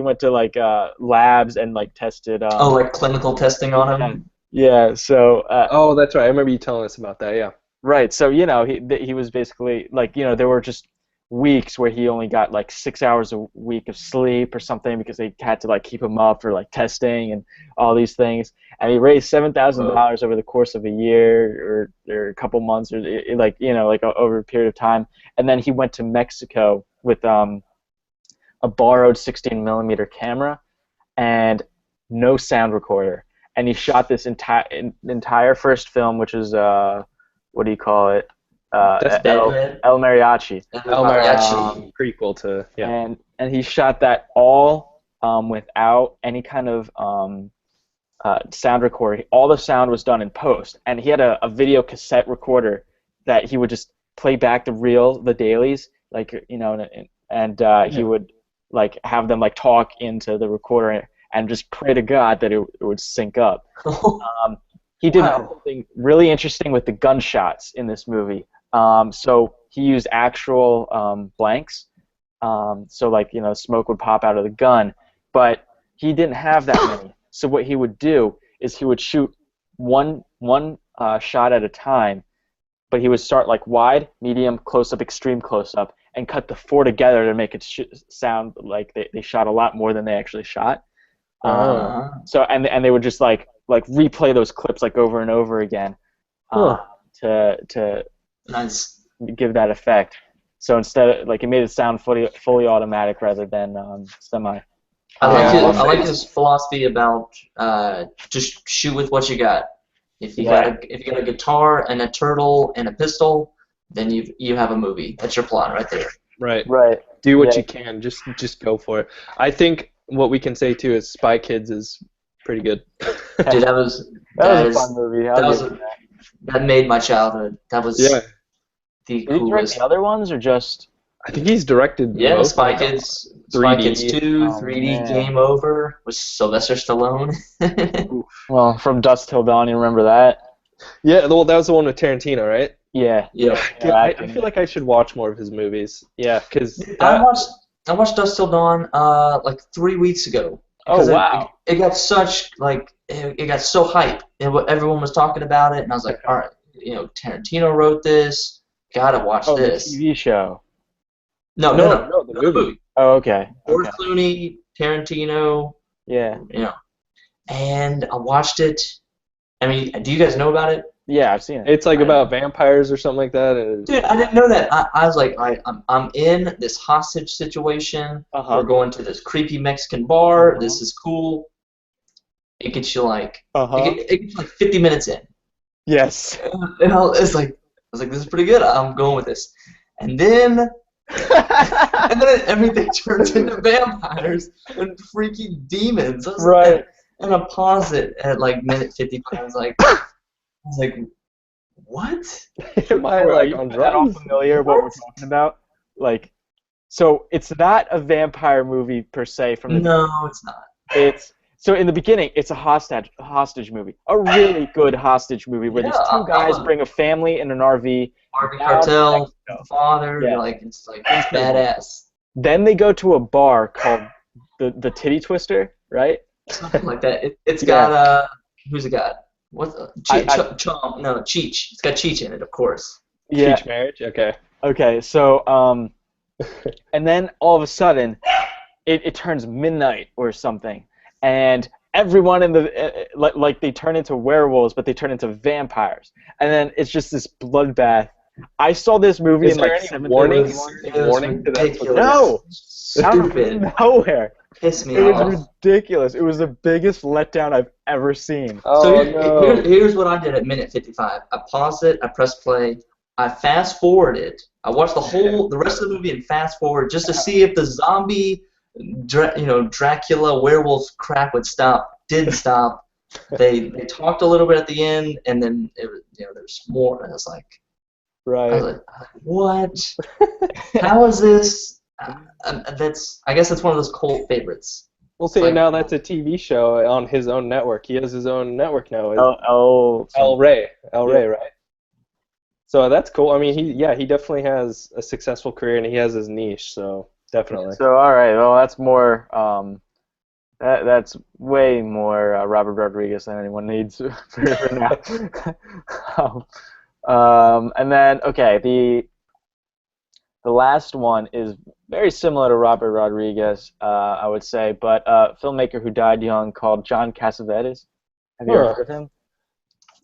went to like labs and like tested. Like clinical testing on him. Yeah. So. Oh, that's right. I remember you telling us about that. Yeah. Right. So he was basically like there were just weeks where he only got like 6 hours a week of sleep or something because they had to like keep him up for like testing and all these things. And he raised $7,000 over the course of a year or a couple months or over a period of time. And then he went to Mexico with a borrowed 16mm camera and no sound recorder. And he shot this entire first film, which is what do you call it? El Mariachi. El Mariachi prequel to and he shot that all without any kind of sound recorder. All the sound was done in post, and he had a video cassette recorder that he would just play back the dailies, like and he would like have them like talk into the recorder and just pray to God that it would sync up. He did something really interesting with the gunshots in this movie. So he used actual blanks. So like smoke would pop out of the gun, but he didn't have that many. So what he would do is he would shoot one shot at a time, but he would start like wide, medium, close up, extreme close up, and cut the four together to make it sound like they shot a lot more than they actually shot. So and they would just like replay those clips like over and over again to nice. Give that effect. So instead of like it made it sound fully automatic rather than semi. I like his philosophy about just shoot with what you got. If you got a guitar and a turtle and a pistol, then you have a movie. That's your plot right there. Right. Do what you can. Just go for it. I think what we can say too is Spy Kids is pretty good. Dude, that was a fun movie. That made my childhood. That was the coolest. Did he direct the other ones or just? I think he's directed. Yeah, Spy Kids. 3D. Spy Kids 2, 3D Game Over with Sylvester Stallone. Well, From Dusk Till Dawn, you remember that? Yeah, well, that was the one with Tarantino, right? Yeah. I feel like I should watch more of his movies. Yeah, because I watched Dusk Till Dawn like 3 weeks ago. Oh wow! It got such like it got so hype, and everyone was talking about it, and I was like, all right, Tarantino wrote this. Gotta watch this. The TV show. No, the movie. Oh, okay. George Clooney, Tarantino. Yeah. And I watched it. I mean, do you guys know about it? Yeah, I've seen it. It's like about vampires or something like that. Dude, I didn't know that. I was like, I'm in this hostage situation. We're going to this creepy Mexican bar. This is cool. It gets you like, it gets you like 50 minutes in. Yes. And I was like, this is pretty good. I'm going with this. And then everything turns into vampires and freaky demons. Right. And I paused it at like minute 55. I was like, what? Am I like on drugs? At all familiar what we're talking about? Like, so it's not a vampire movie per se from the No, it's not. It's so in the beginning, it's a hostage movie, a really good hostage movie where these two guys bring a family in an RV. RV cartel, father, it's badass. Then they go to a bar called the Titty Twister, right? Something like that. It's got who's it got? What? Cheech. It's got Cheech in it, of course. Yeah. Cheech Marriage. Okay. Okay. So and then all of a sudden, it turns midnight or something, and everyone in the like they turn into werewolves, but they turn into vampires, and then it's just this bloodbath. I saw this movie in like 7th warning grade. warning to that? No, stupid. Nowhere. Pissed me It was off. ridiculous. It was the biggest letdown I've ever seen. Oh So no. here's what I did at minute 55. I paused it. I pressed play. I fast forwarded. I watched the rest of the movie and fast forward just to see if the zombie, Dracula werewolf crap would stop. Didn't stop. They talked a little bit at the end, and then there's more. And I was like, Right. what? How is this? I guess it's one of those cult favorites. We'll see. Like- Now that's a TV show on his own network. He has his own network now. El Ray, Yeah. right? So that's cool. I mean, he definitely has a successful career and he has his niche. So definitely. So all right, well that's more that's way more Robert Rodriguez than anyone needs for now. And then okay, the last one is very similar to Robert Rodriguez, I would say, but a filmmaker who died young called John Cassavetes. Have you ever heard of him?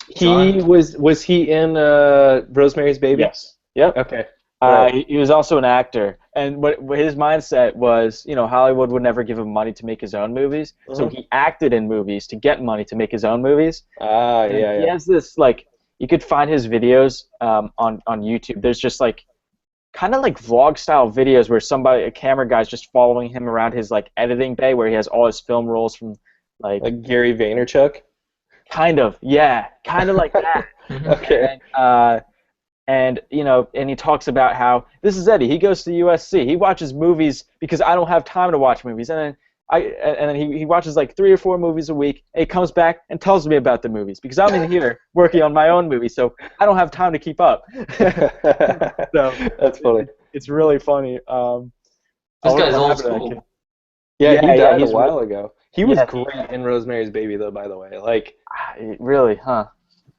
He was he in Rosemary's Baby? Yes. Yep. Okay. Right. He was also an actor, and what his mindset was, Hollywood would never give him money to make his own movies, so he acted in movies to get money to make his own movies. Yeah. He has this you could find his videos on YouTube. There's just kind of like vlog style videos where a camera guy's just following him around his editing bay where he has all his film rolls from like Gary Vaynerchuk. Kind of like that. Okay. And he talks about how this is Eddie. He goes to USC. He watches movies because I don't have time to watch movies. And then he watches 3 or 4 movies a week. And he comes back and tells me about the movies because I'm in here working on my own movie, so I don't have time to keep up. So that's funny. It's really funny. This guy's old school. Yeah, he died a while really ago. He was great in Rosemary's Baby, though. By the way, really, huh?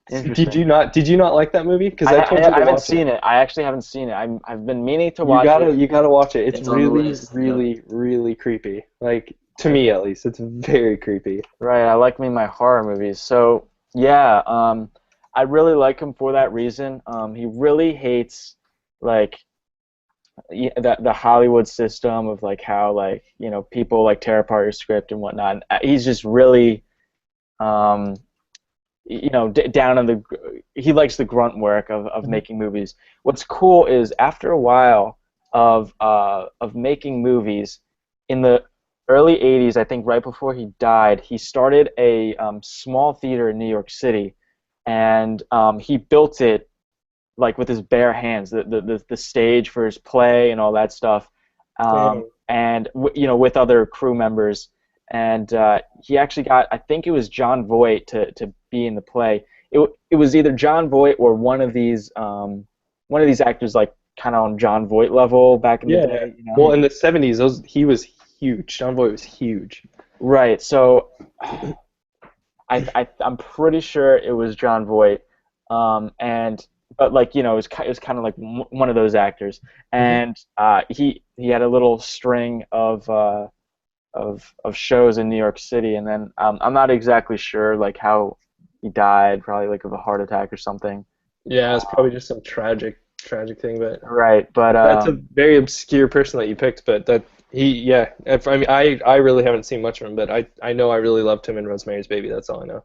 Did you not like that movie? Because I told you I haven't seen it. I actually haven't seen it. I've been meaning to watch it. You gotta watch it. It's really, really, really creepy. To me at least, it's very creepy. Right. I like my horror movies. So yeah, I really like him for that reason. He really hates the Hollywood system of how people tear apart your script and whatnot. He's just really down on he likes the grunt work of making movies. What's cool is after a while of making movies, in the early 80s, I think right before he died, he started a small theater in New York City, and he built it with his bare hands, the stage for his play and all that stuff, and with other crew members. And he actually got, I think it was John Voight to be in the play. It was either John Voight or one of these actors kind of on John Voight level back in the day. Well, in the 70s, he was huge. John Voight was huge. Right. So I'm pretty sure it was John Voight, but it was kind of one of those actors, and he had a little string of shows in New York City, and then I'm not exactly sure how he died, probably of a heart attack or something. Yeah, it's probably just some tragic thing, but right. But that's a very obscure person that you picked, but that I really haven't seen much of him, but I know I really loved him in Rosemary's Baby. That's all I know.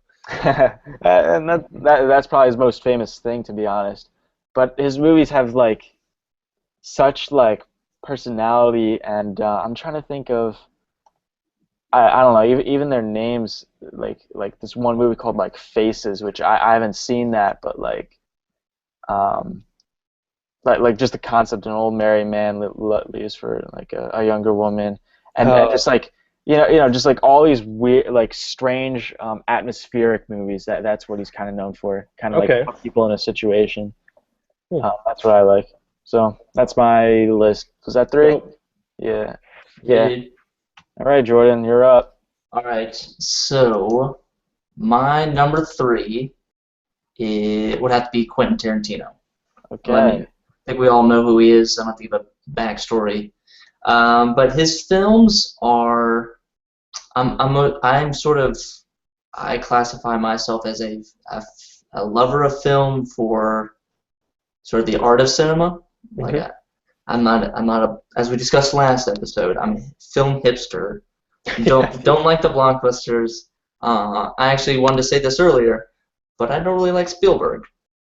And that's probably his most famous thing, to be honest. But his movies have such personality, and I'm trying to think of. I don't know, even their names, like this one movie called Faces, which I haven't seen that, but just the concept, an old married man leaves for a younger woman, and just just all these weird, strange, atmospheric movies. That's what he's kind of known for, kind of put people in a situation. That's what I like. So that's my list. Was that 3? Yeah. All right, Jordan, you're up. All right, so my number 3 would have to be Quentin Tarantino. Okay. I think we all know who he is. I don't have to give a backstory, but his films are. I classify myself as a lover of film for sort of the art of cinema. I'm not a, as we discussed last episode, I'm a film hipster. Don't like the blockbusters. I actually wanted to say this earlier, but I don't really like Spielberg.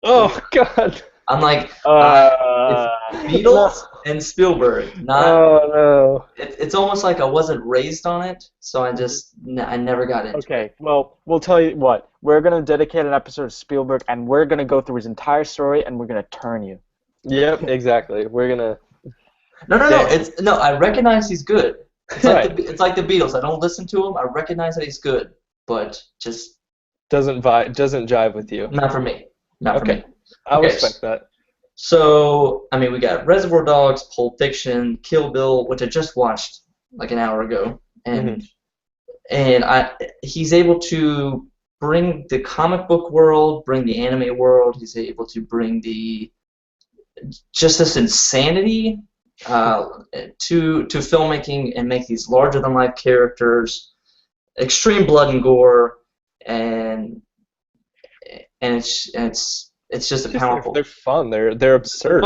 Oh God. I'm like, it's Beatles and Spielberg. Oh no. It's almost like I wasn't raised on it, so I never got into it. Okay, well, we'll tell you what. We're going to dedicate an episode of Spielberg, and we're going to go through his entire story, and we're going to turn you. Yep, exactly. We're gonna. No. I recognize he's good. It's Right. it's like the Beatles. I don't listen to him. I recognize that he's good, but just Doesn't jive with you. not for me. Not for me. I Okay, respect that. So, I mean, we got Reservoir Dogs, Pulp Fiction, Kill Bill, which I just watched like an hour ago, and he's able to bring the comic book world, bring the anime world. He's able to bring just this insanity to filmmaking and make these larger than life characters, extreme blood and gore, and it's just a powerful. They're fun. They're absurd.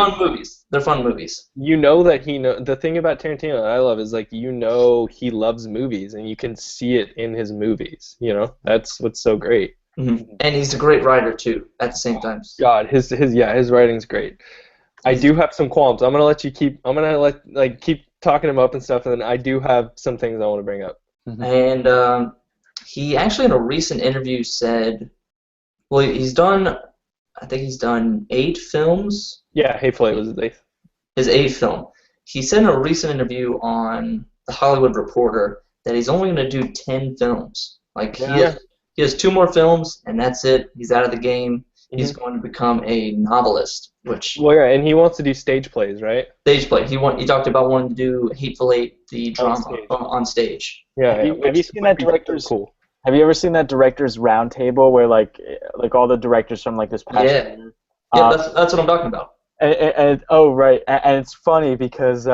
They're fun movies. You know that the thing about Tarantino that I love is like he loves movies and you can see it in his movies. That's what's so great. Mm-hmm. And he's a great writer too. At the same time. God, his writing's great. I do have some qualms. I'm gonna keep talking him up and stuff, and then I do have some things I want to bring up. Mm-hmm. And he actually in a recent interview said, well, I think he's done 8 films. Yeah, Hateful Eight was his 8th. His 8th film. He said in a recent interview on The Hollywood Reporter that he's only going to do 10 films. Like, he has 2 more films, and that's it. He's out of the game. Mm-hmm. He's going to become a novelist, which... Well, yeah, and he wants to do stage plays, right? Stage play. He talked about wanting to do Hateful Eight, the drama, on stage. Yeah, have you seen that director's... Cool. Have you ever seen that director's roundtable where like all the directors from like this past year? Yeah, that's what I'm talking about. And right, and it's funny because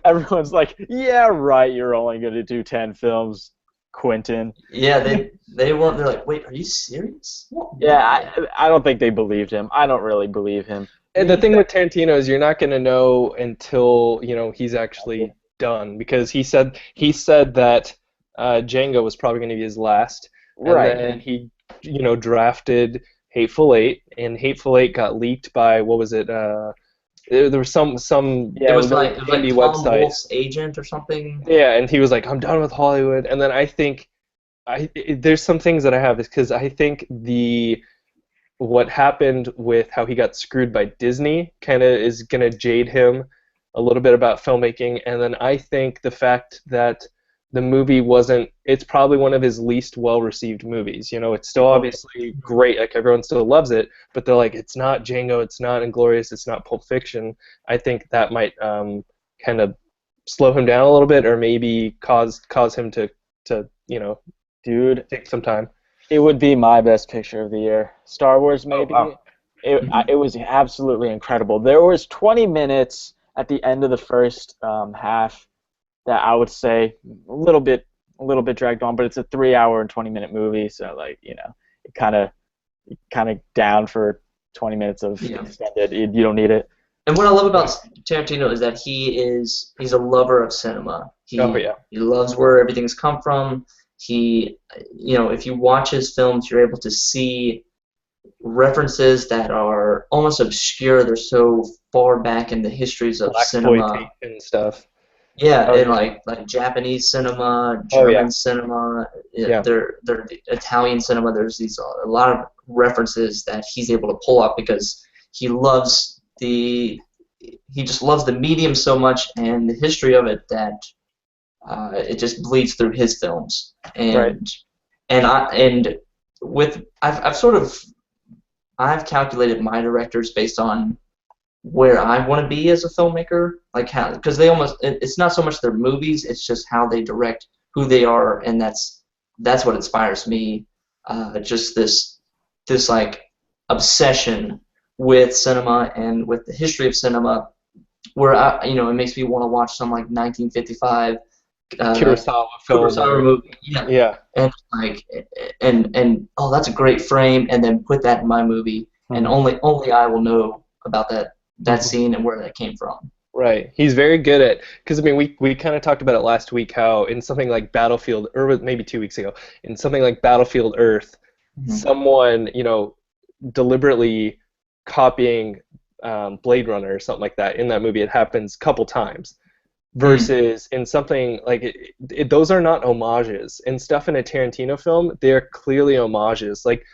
everyone's like, yeah, right, you're only going to do 10 films, Quentin. Yeah, they weren't. They're like, wait, are you serious? What? Yeah, I don't think they believed him. I don't really believe him. And the thing with Tarantino is you're not going to know until he's actually done, because he said that Django was probably going to be his last, right? And then he, drafted Hateful Eight, and Hateful Eight got leaked by what was it? There was some it was like Tom website. Wolfe's agent or something. Yeah, and he was like, I'm done with Hollywood. And then I think there's some things that I have is because I think what happened with how he got screwed by Disney kind of is going to jade him a little bit about filmmaking, and then I think the fact that the movie it's probably one of his least well-received movies. It's still obviously great, like everyone still loves it, but they're like, it's not Django, it's not Inglourious, it's not Pulp Fiction. I think that might kind of slow him down a little bit, or maybe cause him to dude, take some time. It would be my best picture of the year. Star Wars, maybe. Oh, wow. It was absolutely incredible. There was 20 minutes at the end of the first half that I would say a little bit dragged on, but it's a 3-hour and 20-minute movie, so it kind of down for 20 minutes of extended. You don't need it. And what I love about Tarantino is that he's a lover of cinema. He loves where everything's come from. If you watch his films, you're able to see references that are almost obscure. They're so far back in the histories of cinema and stuff. Yeah, and like Japanese cinema, German cinema, they're Italian cinema. There's a lot of references that he's able to pull up because he just loves the medium so much and the history of it that it just bleeds through his films. I've calculated my directors based on where I want to be as a filmmaker, because it's not so much their movies, it's just how they direct, who they are, and that's what inspires me. Just this like obsession with cinema and with the history of cinema, where it makes me want to watch some like 1955 Kurosawa movie. Yeah. And oh, that's a great frame, and then put that in my movie, and only I will know about that scene and where that came from. Right. He's very good at, because I mean, we kind of talked about it last week, how in something like Battlefield, or maybe 2 weeks ago, in something like Battlefield Earth, Mhm. someone, deliberately copying Blade Runner or something like that in that movie. It happens a couple times. Mm. Versus in something like those are not homages. And stuff in a Tarantino film, they're clearly homages. Like,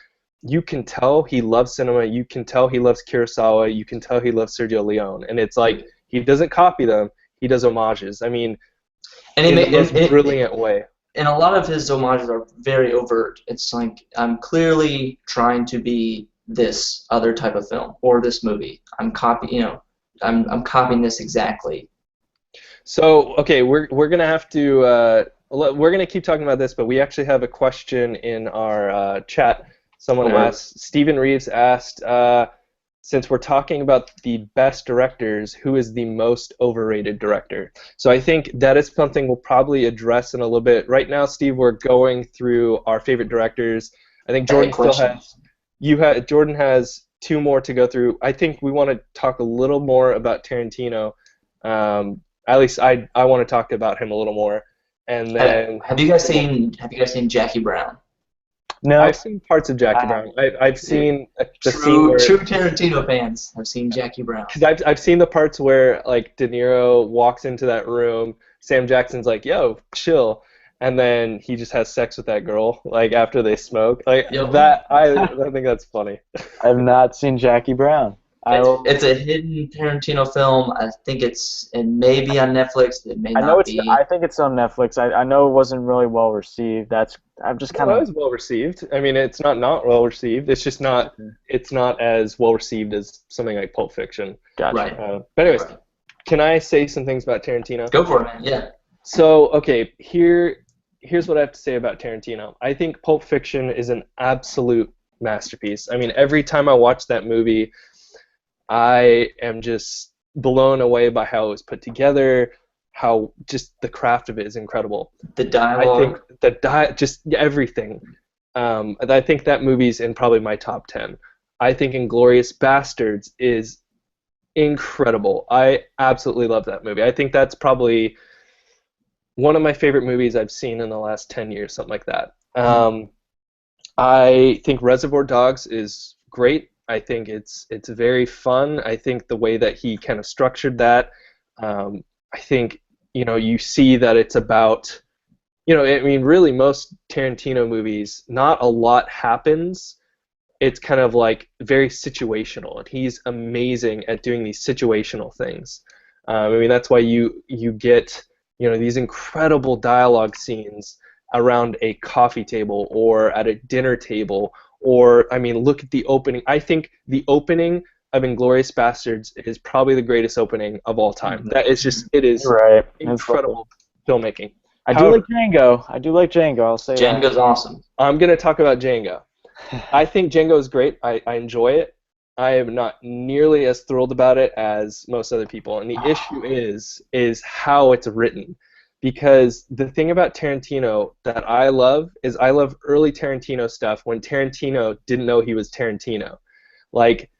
you can tell he loves cinema. You can tell he loves Kurosawa. You can tell he loves Sergio Leone. And it's like he doesn't copy them. He does homages. I mean, And he in the made most brilliant way. and a lot of his homages are very overt. It's like I'm clearly trying to be this other type of film or this movie. I'm copying this exactly. So, okay, we're gonna have to we're gonna keep talking about this, but we actually have a question in our chat. Someone Over. asked, Stephen Reeves asked, since we're talking about the best directors, who is the most overrated director? So I think that is something we'll probably address in a little bit. Right now, Steve, we're going through our favorite directors. I think Jordan still has Jordan has two more to go through. I think we want to talk a little more about Tarantino. At least I want to talk about him a little more. And then Have you guys seen Jackie Brown? No, I've seen parts of Jackie Brown. I've seen the scene True where, Tarantino fans have seen Jackie Brown. because I've seen the parts where like De Niro walks into that room, Sam Jackson's like, "Yo, chill," and then he just has sex with that girl like after they smoke. Like Yep. that, I think that's funny. I have not seen Jackie Brown. It's a hidden Tarantino film. I think it may be on Netflix. It may I know not it's. be. I think it's on Netflix. I know it wasn't really well received. I'm just kind No, it of. was well received. I mean, it's not well received. It's just not. It's not as well received as something like Pulp Fiction. Gotcha. Right. But anyways, Right. can I say some things about Tarantino? Go for it, man. Yeah. So, okay, here's what I have to say about Tarantino. I think Pulp Fiction is an absolute masterpiece. I mean, every time I watch that movie, I am just blown away by how it was put together, how just the craft of it is incredible. The I dialogue. think just everything. I think that movie's in probably my top 10. I think Inglourious Bastards is incredible. I absolutely love that movie. I think that's probably one of my favorite movies I've seen in the last 10 years, something like that. I think Reservoir Dogs is great. I think it's very fun. I think the way that he kind of structured that, I think, you see that it's about, I mean, really most Tarantino movies, not a lot happens. It's kind of like very situational, and he's amazing at doing these situational things. I mean, that's why you get, these incredible dialogue scenes around a coffee table or at a dinner table, or, I mean, look at the opening. I think the opening of Inglourious Bastards is probably the greatest opening of all time. That is just, it is You're right. incredible filmmaking. I do like Django. I'll say that. Django's awesome. I'm going to talk about Django. I think Django is great. I enjoy it. I am not nearly as thrilled about it as most other people. And the issue is how it's written. Because the thing about Tarantino that I love is I love early Tarantino stuff when Tarantino didn't know he was Tarantino. Like,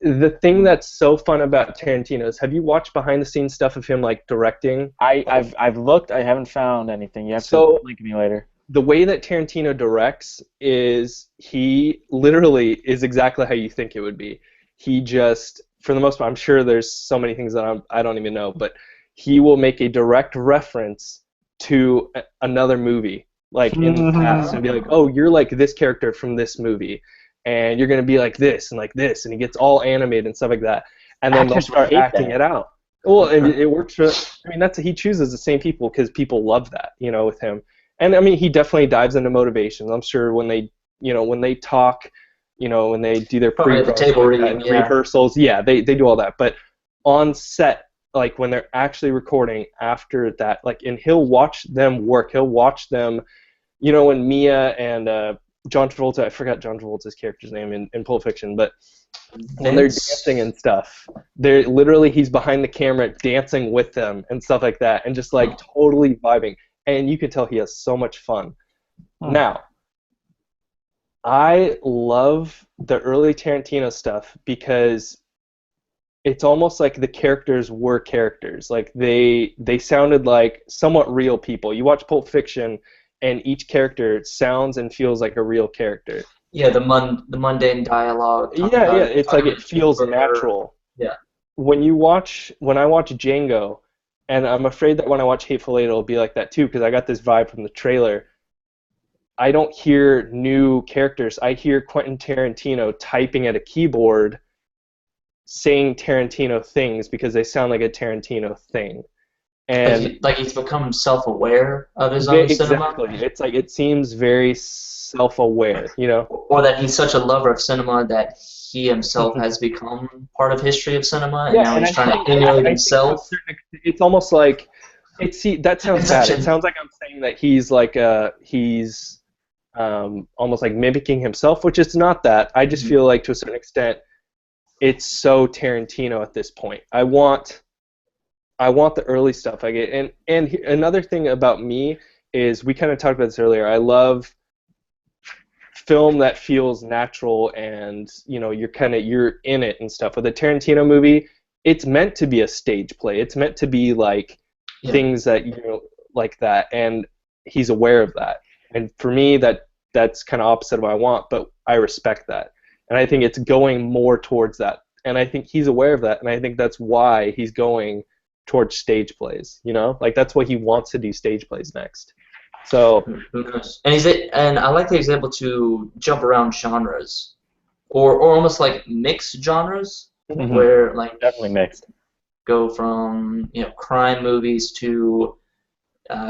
the thing that's so fun about Tarantino is, have you watched behind the scenes stuff of him like directing? I've looked. I haven't found anything. You have So- to link me later. The way that Tarantino directs is he literally is exactly how you think it would be. He just, for the most part, I'm sure there's so many things that I don't even know, but he will make a direct reference to another movie, like in the past, and be like, "Oh, you're like this character from this movie, and you're gonna be like this and like this," and he gets all animated and stuff like that, and then they'll Actors start hate acting that. it out. Well, and it works for. I mean, he chooses the same people because people love that, with him. And I mean, he definitely dives into motivations. I'm sure when they talk, when they do their Probably at the table reading, yeah. rehearsals, yeah, they do all that. But on set, like when they're actually recording after that, like, and he'll watch them work. He'll watch them, when Mia and John Travolta, I forgot John Travolta's character's name in Pulp Fiction, but when they're dancing and stuff, he's behind the camera dancing with them and stuff like that, and just like totally vibing. And you can tell he has so much fun. Now, I love the early Tarantino stuff because it's almost like the characters were characters. Like they sounded like somewhat real people. You watch Pulp Fiction, and each character sounds and feels like a real character. Yeah, the mundane dialogue. Yeah, it's like it feels natural. Yeah. When I watch Django, and I'm afraid that when I watch Hateful Eight, it'll be like that too, because I got this vibe from the trailer. I don't hear new characters. I hear Quentin Tarantino typing at a keyboard, saying Tarantino things because they sound like a Tarantino thing. And like he's become self-aware of his own cinema. Exactly. It's like it seems very self-aware, you know? Or that he's such a lover of cinema that he himself has become part of history of cinema, and now he's trying to emulate himself. It's almost like that sounds bad. It sounds like I'm saying that he's like he's almost like mimicking himself, which is not that. I just feel like to a certain extent it's so Tarantino at this point. I want the early stuff I get. And another thing about me is, we kind of talked about this earlier, I love film that feels natural, and you know, you're in it and stuff. With a Tarantino movie, it's meant to be a stage play. It's meant to be like things that, you know, like that, and he's aware of that. And for me, that's kind of opposite of what I want, but I respect that. And I think it's going more towards that. And I think he's aware of that, and I think that's why he's going towards stage plays, you know? Like, that's what he wants to do, stage plays next. So, and I like that he's able to jump around genres, or almost like mix genres, where like definitely mixed. Go from, you know, crime movies to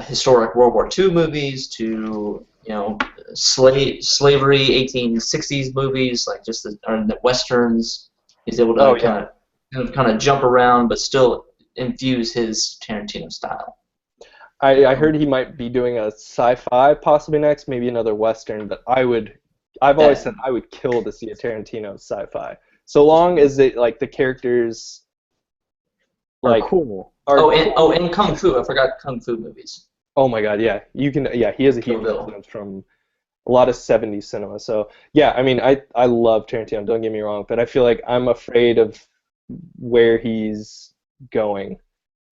historic World War II movies to, you know, slavery 1860s movies, like just the westerns. He's able to kind of jump around, but still infuse his Tarantino style. I heard he might be doing a sci-fi possibly next, maybe another western. But I've always said I would kill to see a Tarantino sci-fi, so long as the characters like cool. And Kung Fu. I forgot Kung Fu movies. Oh my God, yeah, you can. Yeah, he has a huge influence from a lot of '70s cinema. So yeah, I mean, I love Tarantino. Don't get me wrong, but I feel like I'm afraid of where he's going.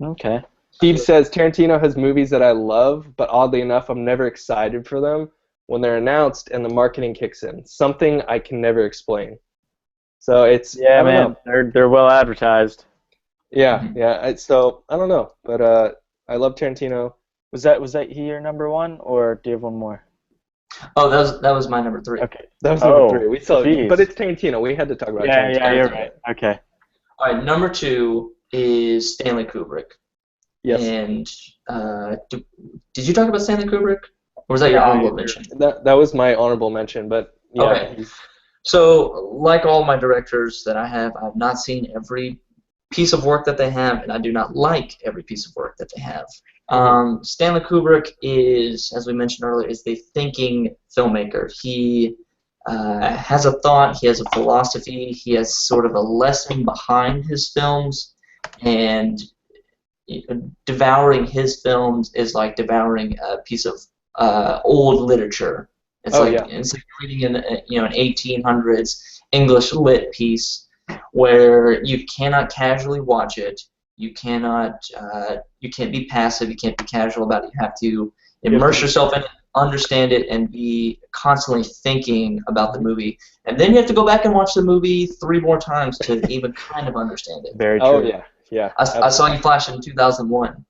Okay. Steve says Tarantino has movies that I love, but oddly enough, I'm never excited for them when they're announced and the marketing kicks in. Something I can never explain. So it's I don't know. They're well advertised. Yeah. So I don't know, but I love Tarantino. Was that your number one, or do you have one more? Oh, that was my number 3. Okay, that was number 3. We saw, but it's Tarantino. We had to talk about Tarantino. Yeah, you're right. Okay. All right, number 2 is Stanley Kubrick. Yes. And did you talk about Stanley Kubrick, or was that your honorable mention? That was my honorable mention, but yeah. Okay. So, like all my directors that I have not seen every piece of work that they have, and I do not like every piece of work that they have. Stanley Kubrick is, as we mentioned earlier, is the thinking filmmaker. He has a thought, he has a philosophy, he has sort of a lesson behind his films, and devouring his films is like devouring a piece of old literature. It's it's like reading an 1800s English lit piece where you cannot casually watch it. You can't be passive. You can't be casual about it. You have to immerse yourself in it, understand it, and be constantly thinking about the movie. And then you have to go back and watch the movie 3 more times to even kind of understand it. Very true. Oh yeah. I saw you flash in 2001.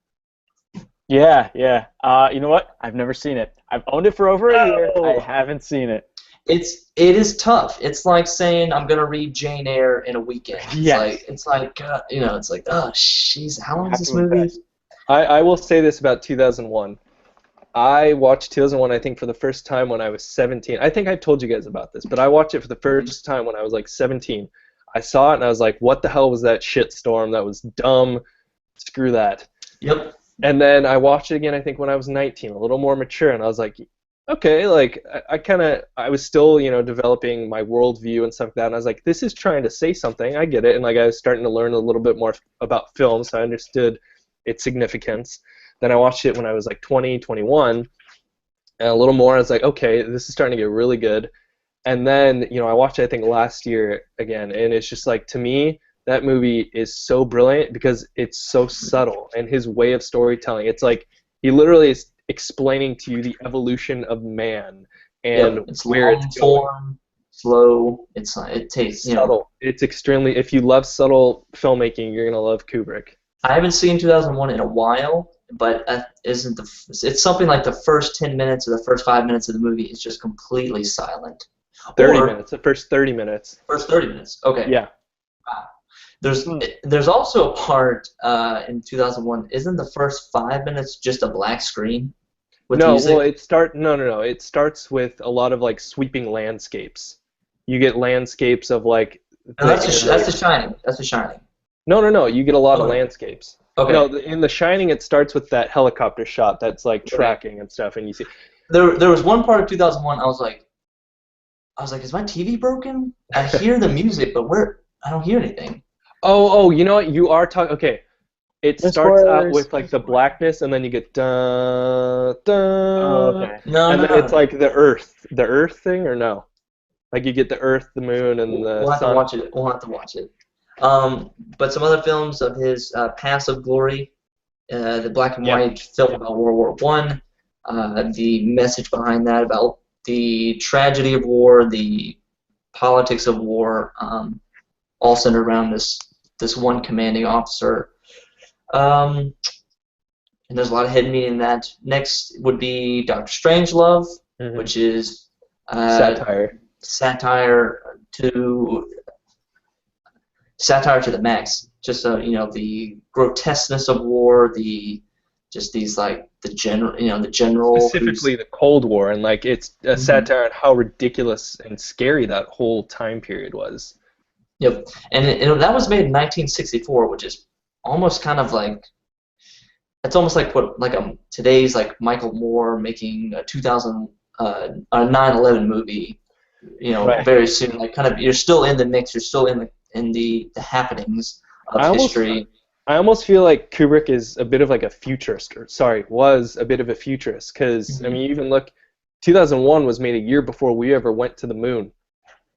Yeah. You know what? I've never seen it. I've owned it for over a year. I haven't seen it. It is tough. It's like saying I'm gonna read Jane Eyre in a weekend. It's like oh jeez, how long is this movie? I will say this about 2001. I watched 2001, I think, for the first time when I was 17. I think I told you guys about this, but I watched it for the first time when I was like 17. I saw it and I was like, what the hell was that shitstorm? That was dumb. Screw that. Yep. And then I watched it again, I think, when I was 19, a little more mature, and I was like, okay, like, I was still, developing my worldview and stuff like that, and I was like, this is trying to say something, I get it, and like, I was starting to learn a little bit more about film, so I understood its significance. Then I watched it when I was like 20, 21, and a little more, I was like, okay, this is starting to get really good. And then, I watched it, I think, last year again, and it's just like, to me, that movie is so brilliant because it's so subtle, and his way of storytelling, it's like he literally is explaining to you the evolution of man and It's where long it's going. form, slow. It takes Subtle. It's extremely. If you love subtle filmmaking, you're gonna love Kubrick. I haven't seen 2001 in a while, but isn't it's something like the first 10 minutes or the first 5 minutes of the movie is just completely silent. 30 minutes. The first 30 minutes. First 30 minutes. Okay. Yeah. Wow. There's also a part in 2001. Isn't the first 5 minutes just a black screen with music? Well, no. It starts with a lot of like sweeping landscapes. You get landscapes of like. No, that's The Shining. That's The Shining. No. You get a lot of landscapes. Okay. No, in The Shining, it starts with that helicopter shot that's like tracking and stuff, and you see. There was one part of 2001. I was like, is my TV broken? I hear the music, but I don't hear anything. Oh, you know what? You are talking. Okay, it No starts out spoilers. with like the blackness, and then you get dun dun. Oh, okay. And then it's like the Earth thing, or no? Like you get the Earth, the Moon, and the We'll have sun. to watch it. We'll have to watch it. But some other films of his: Paths of Glory, the black and white film about World War I, the message behind that about the tragedy of war, the politics of war, all centered around this one commanding officer. And there's a lot of hidden meaning in that. Next would be Dr. Strangelove, which is satire to the max. Just the grotesqueness of war, the general specifically the Cold War, and like it's a satire on how ridiculous and scary that whole time period was. Yep, and that was made in 1964, which is almost kind of like it's almost like today's like Michael Moore making a 9/11 movie, very soon. Like kind of you're still in the mix, you're still in the happenings of history. I almost feel like Kubrick is a bit of like a futurist, was a bit of a futurist, because I mean, even look, 2001 was made a year before we ever went to the moon,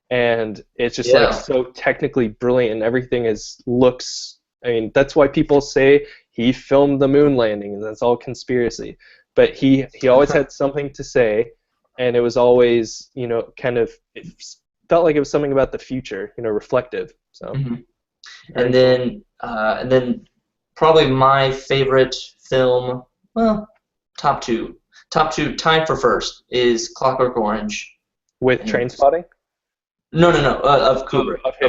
and it's just like so technically brilliant, and everything looks. I mean, that's why people say he filmed the moon landing, and that's all conspiracy. But he always had something to say, and it was always kind of it felt like it was something about the future, reflective. So. And then probably my favorite film, well, top two, time for first is Clockwork Orange. With Trainspotting? No, of Kubrick. Okay,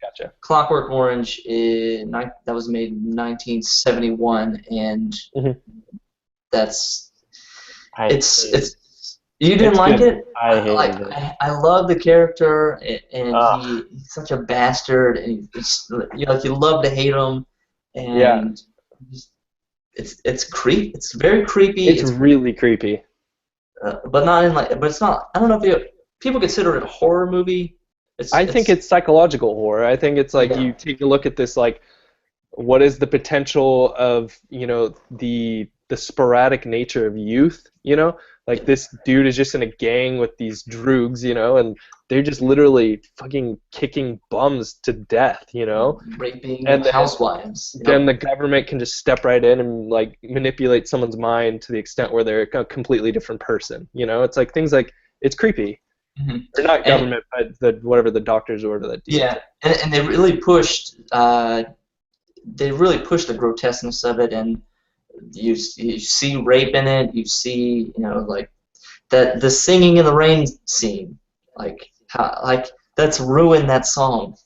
gotcha. Clockwork Orange that was made in 1971, and it's. You didn't like it? I hated it. I love the character, and he's such a bastard, and you love to hate him, and it's creepy. It's very creepy. It's really creepy. But not in but it's not. I don't know if people consider it a horror movie. I think it's psychological horror. I think it's like you take a look at this, like, what is the potential of the sporadic nature of youth, Like, this dude is just in a gang with these droogs, and they're just literally fucking kicking bums to death, Raping and housewives. Then the government can just step right in and, like, manipulate someone's mind to the extent where they're a completely different person, It's like things like, it's creepy. Or not government, but the doctor's order that do. Yeah, and they really pushed the grotesqueness of it, and you see rape in it. You see, like that the singing in the rain scene, like that's ruined that song.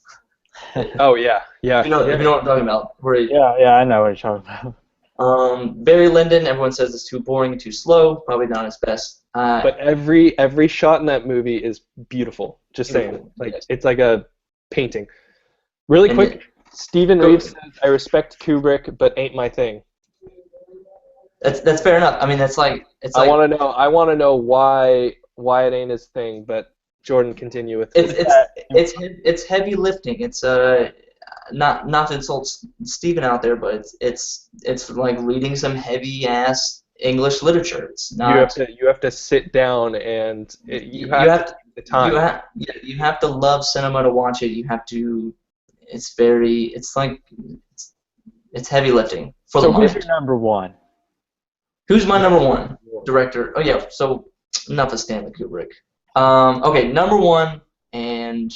Oh yeah. You know what I'm talking about? I know what you're talking about. Barry Lyndon, everyone says it's too boring and too slow. Probably not his best. But every shot in that movie is beautiful. Just saying, like it's like a painting. Really quick, Stephen Reeves says, "I respect Kubrick, but ain't my thing." That's fair enough. I mean, it's like I want to know why it ain't his thing. But Jordan, continue with it. It's heavy lifting. It's not to insult Stephen out there, but it's like reading some heavy ass English literature. It's not. You have to sit down and you have to take the time. You have to love cinema to watch it. You have to it's heavy lifting for the So mind. who's your number one? Who's my number one director? Oh yeah, so enough of Stanley Kubrick. Okay, number one, and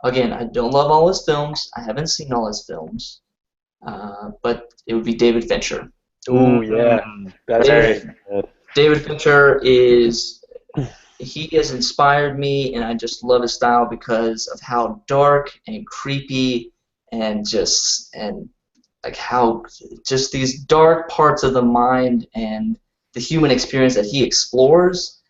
again, I don't love all his films. I haven't seen all his films, but it would be David Fincher. Ooh, yeah. That's David, great. David Fincher he has inspired me, and I just love his style because of how dark and creepy and like how just these dark parts of the mind and the human experience that he explores,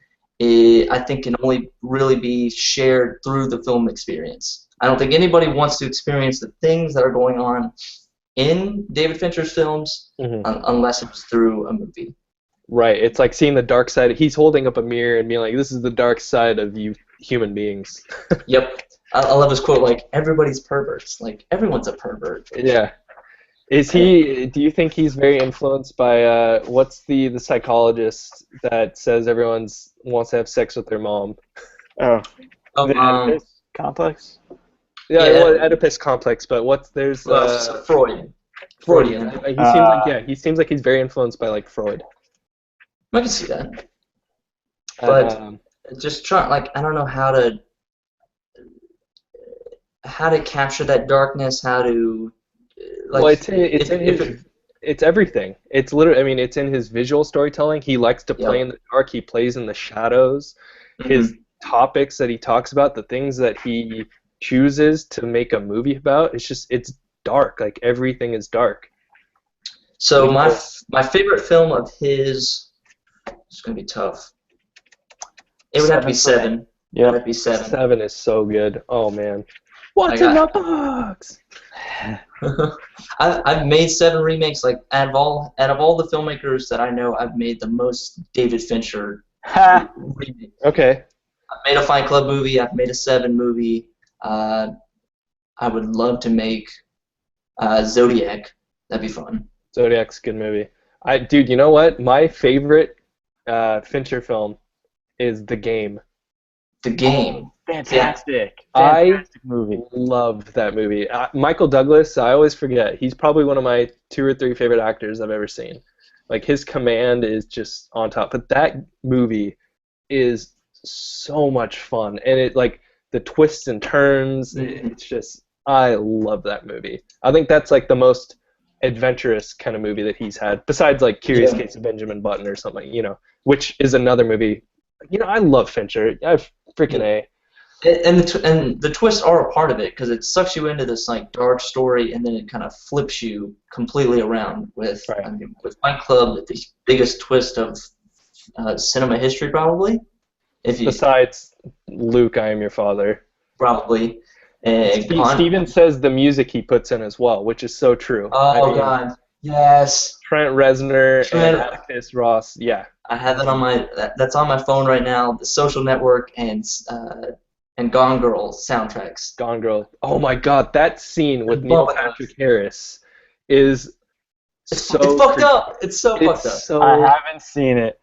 I think can only really be shared through the film experience. I don't think anybody wants to experience the things that are going on in David Fincher's films unless it's through a movie. Right. It's like seeing the dark side. He's holding up a mirror and being like, this is the dark side of you human beings. Yep. I love his quote, like, everybody's perverts. Like, everyone's a pervert. Yeah. Do you think he's very influenced by, what's the psychologist that says everyone wants to have sex with their mom? Oh, the Oedipus complex? Yeah, well, Oedipus complex, but there's... Freud. Freudian. He seems like he's very influenced by, like, Freud. I can see that. But just try, like, I don't know how to capture that darkness, how to... Like, well, it's everything. It's literally, I mean, it's in his visual storytelling. He likes to play in the dark. He plays in the shadows. His topics that he talks about, the things that he chooses to make a movie about, it's dark. Like, everything is dark. So my favorite film of his, it's going to be tough. It would have to be Seven. Yeah. It would have to be Seven. Seven is so good. Oh, man. What's in the box? I've made 7 remakes. Like out of all the filmmakers that I know, I've made the most David Fincher remakes. Okay. I've made a Fight Club movie. I've made a 7 movie. I would love to make Zodiac. That'd be fun. Zodiac's a good movie. Dude, you know what? My favorite Fincher film is The Game. The Game. Fantastic. Yeah. Fantastic movie. Love that movie. Michael Douglas, I always forget. He's probably one of my 2 or 3 favorite actors I've ever seen. Like, his command is just on top. But that movie is so much fun. And it, like, the twists and turns, it's just, I love that movie. I think that's, like, the most adventurous kind of movie that he's had, besides, like, Curious Case of Benjamin Button or something, which is another movie. I love Fincher. I freaking A. And the twists are a part of it because it sucks you into this like dark story and then it kind of flips you completely around with with Fight Club, the biggest twist of cinema history probably. Besides Luke, I Am Your Father. Probably. Steven says the music he puts in as well, which is so true. God, yes. Trent Reznor and Atticus Ross, yeah. I have it that's on my phone right now. The Social Network and Gone Girl soundtracks. Gone Girl. Oh my God, that scene with Neil Patrick Harris is it's fucked up. It's so fucked up. I haven't seen it.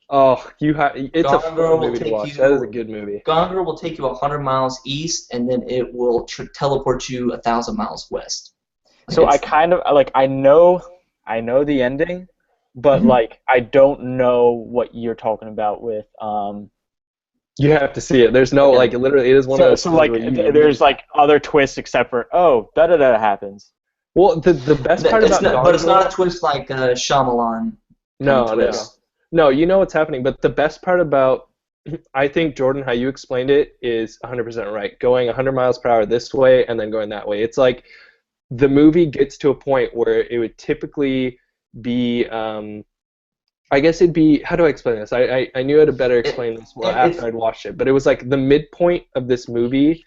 Oh, it's a fun movie to watch. That is a good movie. Gone Girl will take you 100 miles east, and then it will teleport you 1,000 miles west. So I kind of I know the ending, but like I don't know what you're talking about with You have to see it. There's no like literally it is one of those. So like there's like other twists except for da happens. Well, the best part about it's not a twist like Shyamalan. No, you know what's happening. But the best part about I think Jordan, how you explained it is 100% right. Going 100 miles per hour this way and then going that way. It's like the movie gets to a point where it would typically be. I guess it'd be, how do I explain this? I knew how to better explain this after I'd watched it, but it was like the midpoint of this movie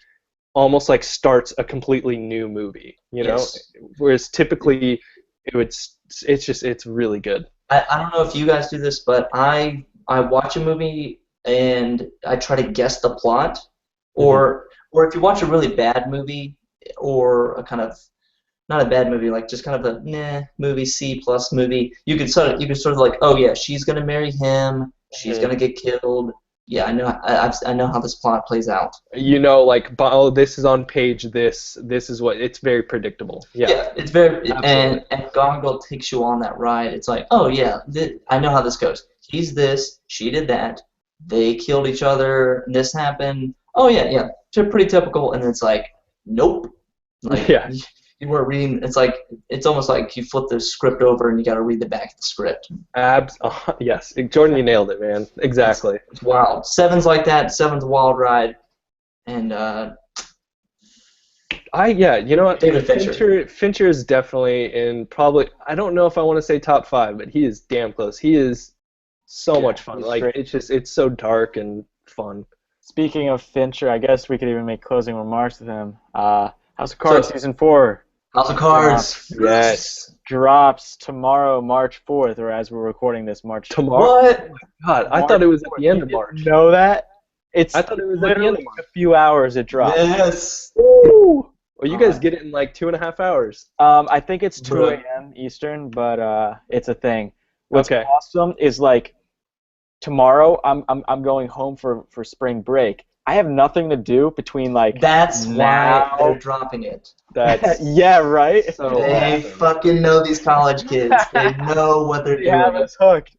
almost like starts a completely new movie, Yes. Whereas typically it's really good. I don't know if you guys do this, but I watch a movie and I try to guess the plot, or if you watch a really bad movie or a kind of not a bad movie, like just kind of a movie, C+ movie. You could sort of like, oh yeah, she's gonna marry him, she's gonna get killed, yeah, I know how this plot plays out. You know, like, oh, this is on page this. This is what. It's very predictable. Yeah. Yeah, it's very Absolutely. and Gone Girl takes you on that ride. It's like, oh yeah, I know how this goes. He's this, she did that, they killed each other, and this happened. Oh yeah, yeah, pretty typical. And it's like, nope, like Yeah. you weren't reading. It's like it's almost like you flip the script over and you got to read the back of the script. Yes, Jordan, you nailed it, man. Exactly. It's wild. Seven's like that. Seven's a wild ride, and You know what? David Fincher. Fincher is definitely in probably. I don't know if I want to say top 5, but he is damn close. He is so much fun. he's Like great. it's so dark and fun. Speaking of Fincher, I guess we could even make closing remarks with him. House of Cards season 4 House of Cards. Yes. drops tomorrow, March 4th, or as we're recording this, March. Tomorrow. What? God, I thought it was at the end of March. You know that? I thought it was at the end literally of March. A few hours it drops. Yes. Woo! Well, you guys get it in like 2.5 hours. I think it's 2 Bruh. a.m. Eastern, but it's a thing. What's Okay. awesome is like tomorrow I'm going home for spring break. I have nothing to do between like That's why now. they're dropping it. That's Yeah, right. so They awesome. fucking know these college kids. They know what they're They have doing. us hooked.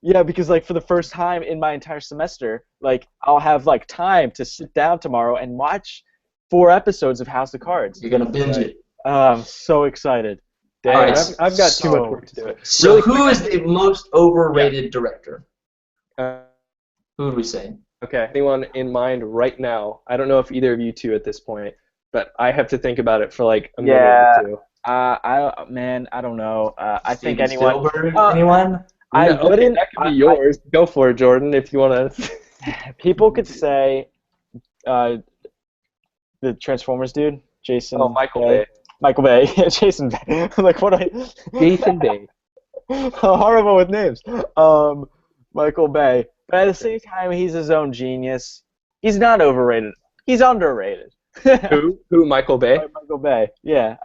Yeah, because like for the first time in my entire semester, like I'll have like time to sit down tomorrow and watch 4 episodes of House of Cards. You're gonna binge it. I'm so excited. Damn, All right, I've got too much so- work to do. So Really who is the most overrated director? Uh, Who would we say? Okay. Anyone in mind right now? I don't know if either of you two at this point, but I have to think about it for like a minute or two. I don't know. I think Steven anyone. Spielberg? Anyone? I No, okay, wouldn't. that could be yours. Go for it, Jordan, if you want to. People could say, the Transformers dude, Jason. Oh, Michael Bay. Michael Bay. Jason Bay. Like what? Jason Bay. Horrible with names. Michael Bay. But at the same time, he's his own genius. He's not overrated. He's underrated. Who? Michael Bay? Michael Bay. Yeah.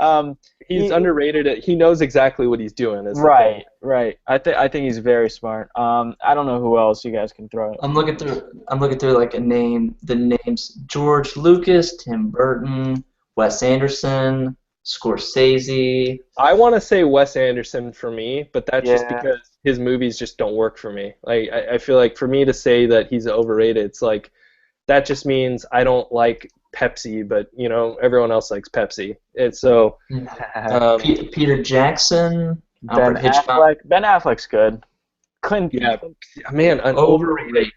He's underrated. He knows exactly what he's doing. Is the Right. thing. Right. I think he's very smart. I don't know who else you guys can throw. I'm looking through like the names: George Lucas, Tim Burton, Wes Anderson, Scorsese. I want to say Wes Anderson for me, but that's just Yeah. because his movies just don't work for me. Like I feel like for me to say that he's overrated, it's like that just means I don't like Pepsi, but you know everyone else likes Pepsi. It's so Peter Jackson, Alfred Hitchcock. Affleck. Ben Affleck's good. Clinton. yeah, man, an overrated.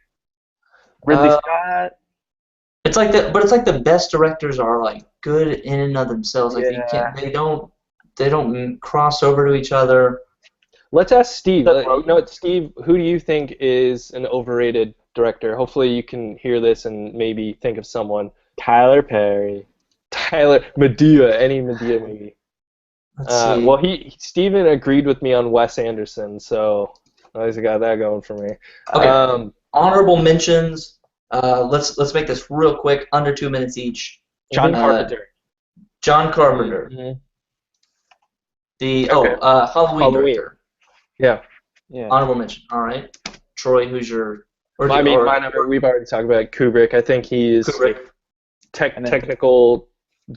Ridley Scott. It's like the best directors are like good in and of themselves. Like they don't cross over to each other. Let's ask Steve. That's You know what, Steve? Who do you think is an overrated director? Hopefully, you can hear this and maybe think of someone. Tyler Perry. Tyler Medea, any Medea movie. Let's see. Well, Steven agreed with me on Wes Anderson, so at least I got that going for me. Okay. Honorable mentions. Let's make this real quick, under 2 minutes each. John Carpenter. John Carpenter. Mhm. Halloween Halloween. director. Yeah. Yeah. Honorable mention. All right. Troy, who's your? My number, we've already talked about Kubrick. I think he's Kubrick.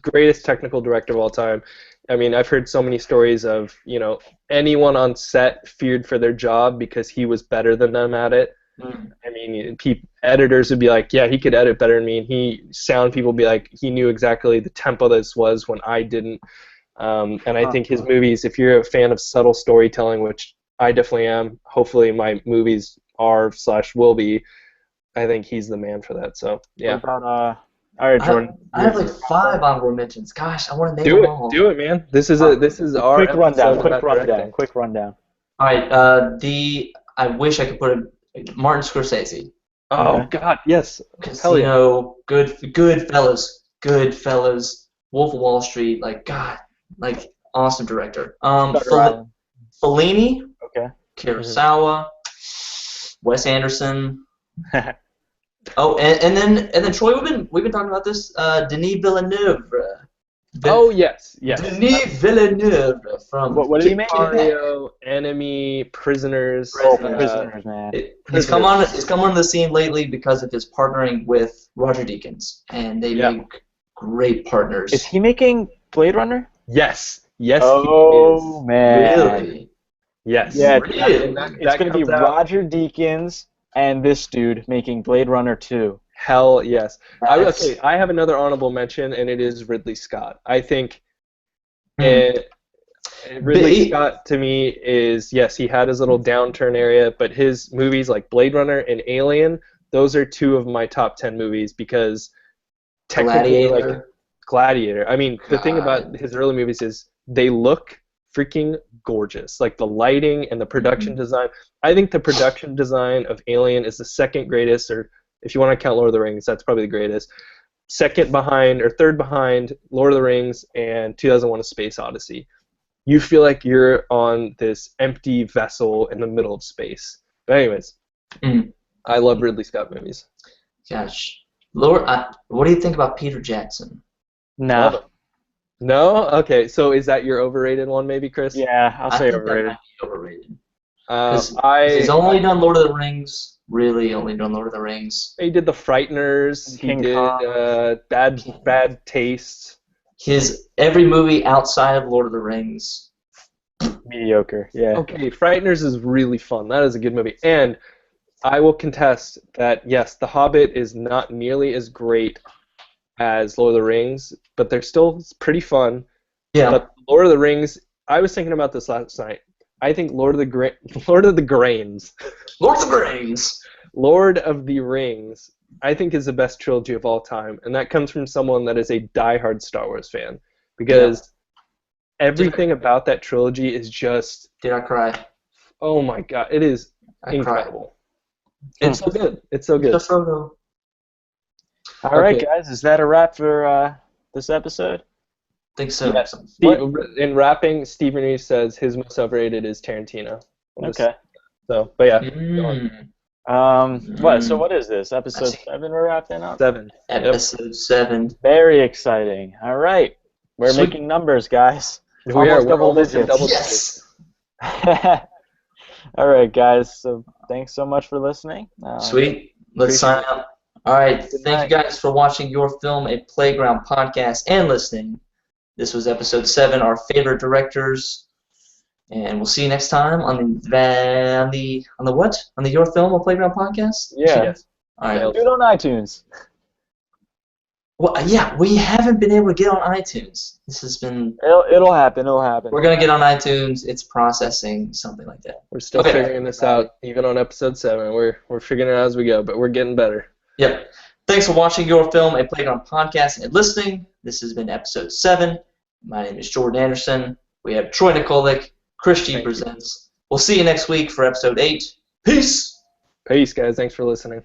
greatest technical director of all time. I mean, I've heard so many stories of, anyone on set feared for their job because he was better than them at it. Mm. I mean, editors would be like, yeah, he could edit better than me. And sound people would be like, he knew exactly the tempo this was when I didn't. And I think his movies, if you're a fan of subtle storytelling, which I definitely am, hopefully my movies are/will be, I think he's the man for that. So, yeah. What about, all right, Jordan. I have like 5 honorable mentions. Gosh, I want to name them all. Do it, man. This is our Quick rundown. episode about Quick rundown. All right. I wish I could put Martin Scorsese. Oh God, yes. Casino, Goodfellas, Wolf of Wall Street. Like God, like awesome director. Fellini. Okay. Kurosawa. Wes Anderson. Oh, and then Troy, we've been talking about this. Denis Villeneuve. Oh yes, yes. Denis Villeneuve from What did he make? Mario, Enemy, Prisoners. Prisoners, man. He's come on the scene lately because of his partnering with Roger Deakins, and they make great partners. Is he making Blade Runner? Yes, yes, Oh, he is. man. Really? Yes. Yeah, Really? it's going to be Roger Deakins and this dude making Blade Runner 2. Hell yes. Nice. I have another honorable mention, and it is Ridley Scott. I think Ridley Scott, to me, is, yes, he had his little downturn area, but his movies like Blade Runner and Alien, those are two of my top 10 movies because technically, Gladiator. I mean, the thing about his early movies is they look freaking gorgeous. Like the lighting and the production design. I think the production design of Alien is the second greatest, or if you want to count Lord of the Rings, that's probably the greatest. Second behind, or third behind, Lord of the Rings and 2001: A Space Odyssey. You feel like you're on this empty vessel in the middle of space. But anyways, I love Ridley Scott movies. Gosh. Lord, what do you think about Peter Jackson? No. No? Okay, so is that your overrated one maybe, Chris? Yeah, I'll say I think overrated. that might be overrated. He's only done Lord of the Rings. Really, only done Lord of the Rings. He did The Frighteners. He did Bad Taste. Every movie outside of Lord of the Rings. Mediocre, yeah. Okay, Frighteners is really fun. That is a good movie. And I will contest that, yes, The Hobbit is not nearly as great as Lord of the Rings, but they're still pretty fun. Yeah. But Lord of the Rings, I was thinking about this last night. I think Lord of the Rings, I think is the best trilogy of all time, and that comes from someone that is a diehard Star Wars fan, because everything about that trilogy is just. Did I cry? Oh my god, it is incredible. It's so good. It's so good. All right, guys, is that a wrap for this episode? I think so. Yes. In wrapping, Stephen Reeves says his most overrated is Tarantino. Okay. So, but yeah. So what is this? Episode 7 we're wrapping up? 7. Episode 7. Very exciting. All right. We're making numbers, guys. We are. We're almost in double digits. All right, guys. So thanks so much for listening. Sweet. Let's sign out. All right. Thank you guys for watching Your Film, a Playground podcast, and listening. This was episode 7, our favorite directors, and we'll see you next time on the what? On the Your Film, a Playground podcast. Yeah. Yes. All right. Do it on iTunes. Well, yeah, we haven't been able to get on iTunes. This has been. It'll happen. It'll happen. We're gonna get on iTunes. It's processing, something like that. We're still figuring this out, even on episode 7. We're figuring it out as we go, but we're getting better. Yep. Thanks for watching Your Film, a Playground podcast, and listening. This has been episode 7. My name is Jordan Anderson. We have Troy Nikolic. Chris G presents. We'll see you next week for episode 8. Peace. Peace, guys. Thanks for listening.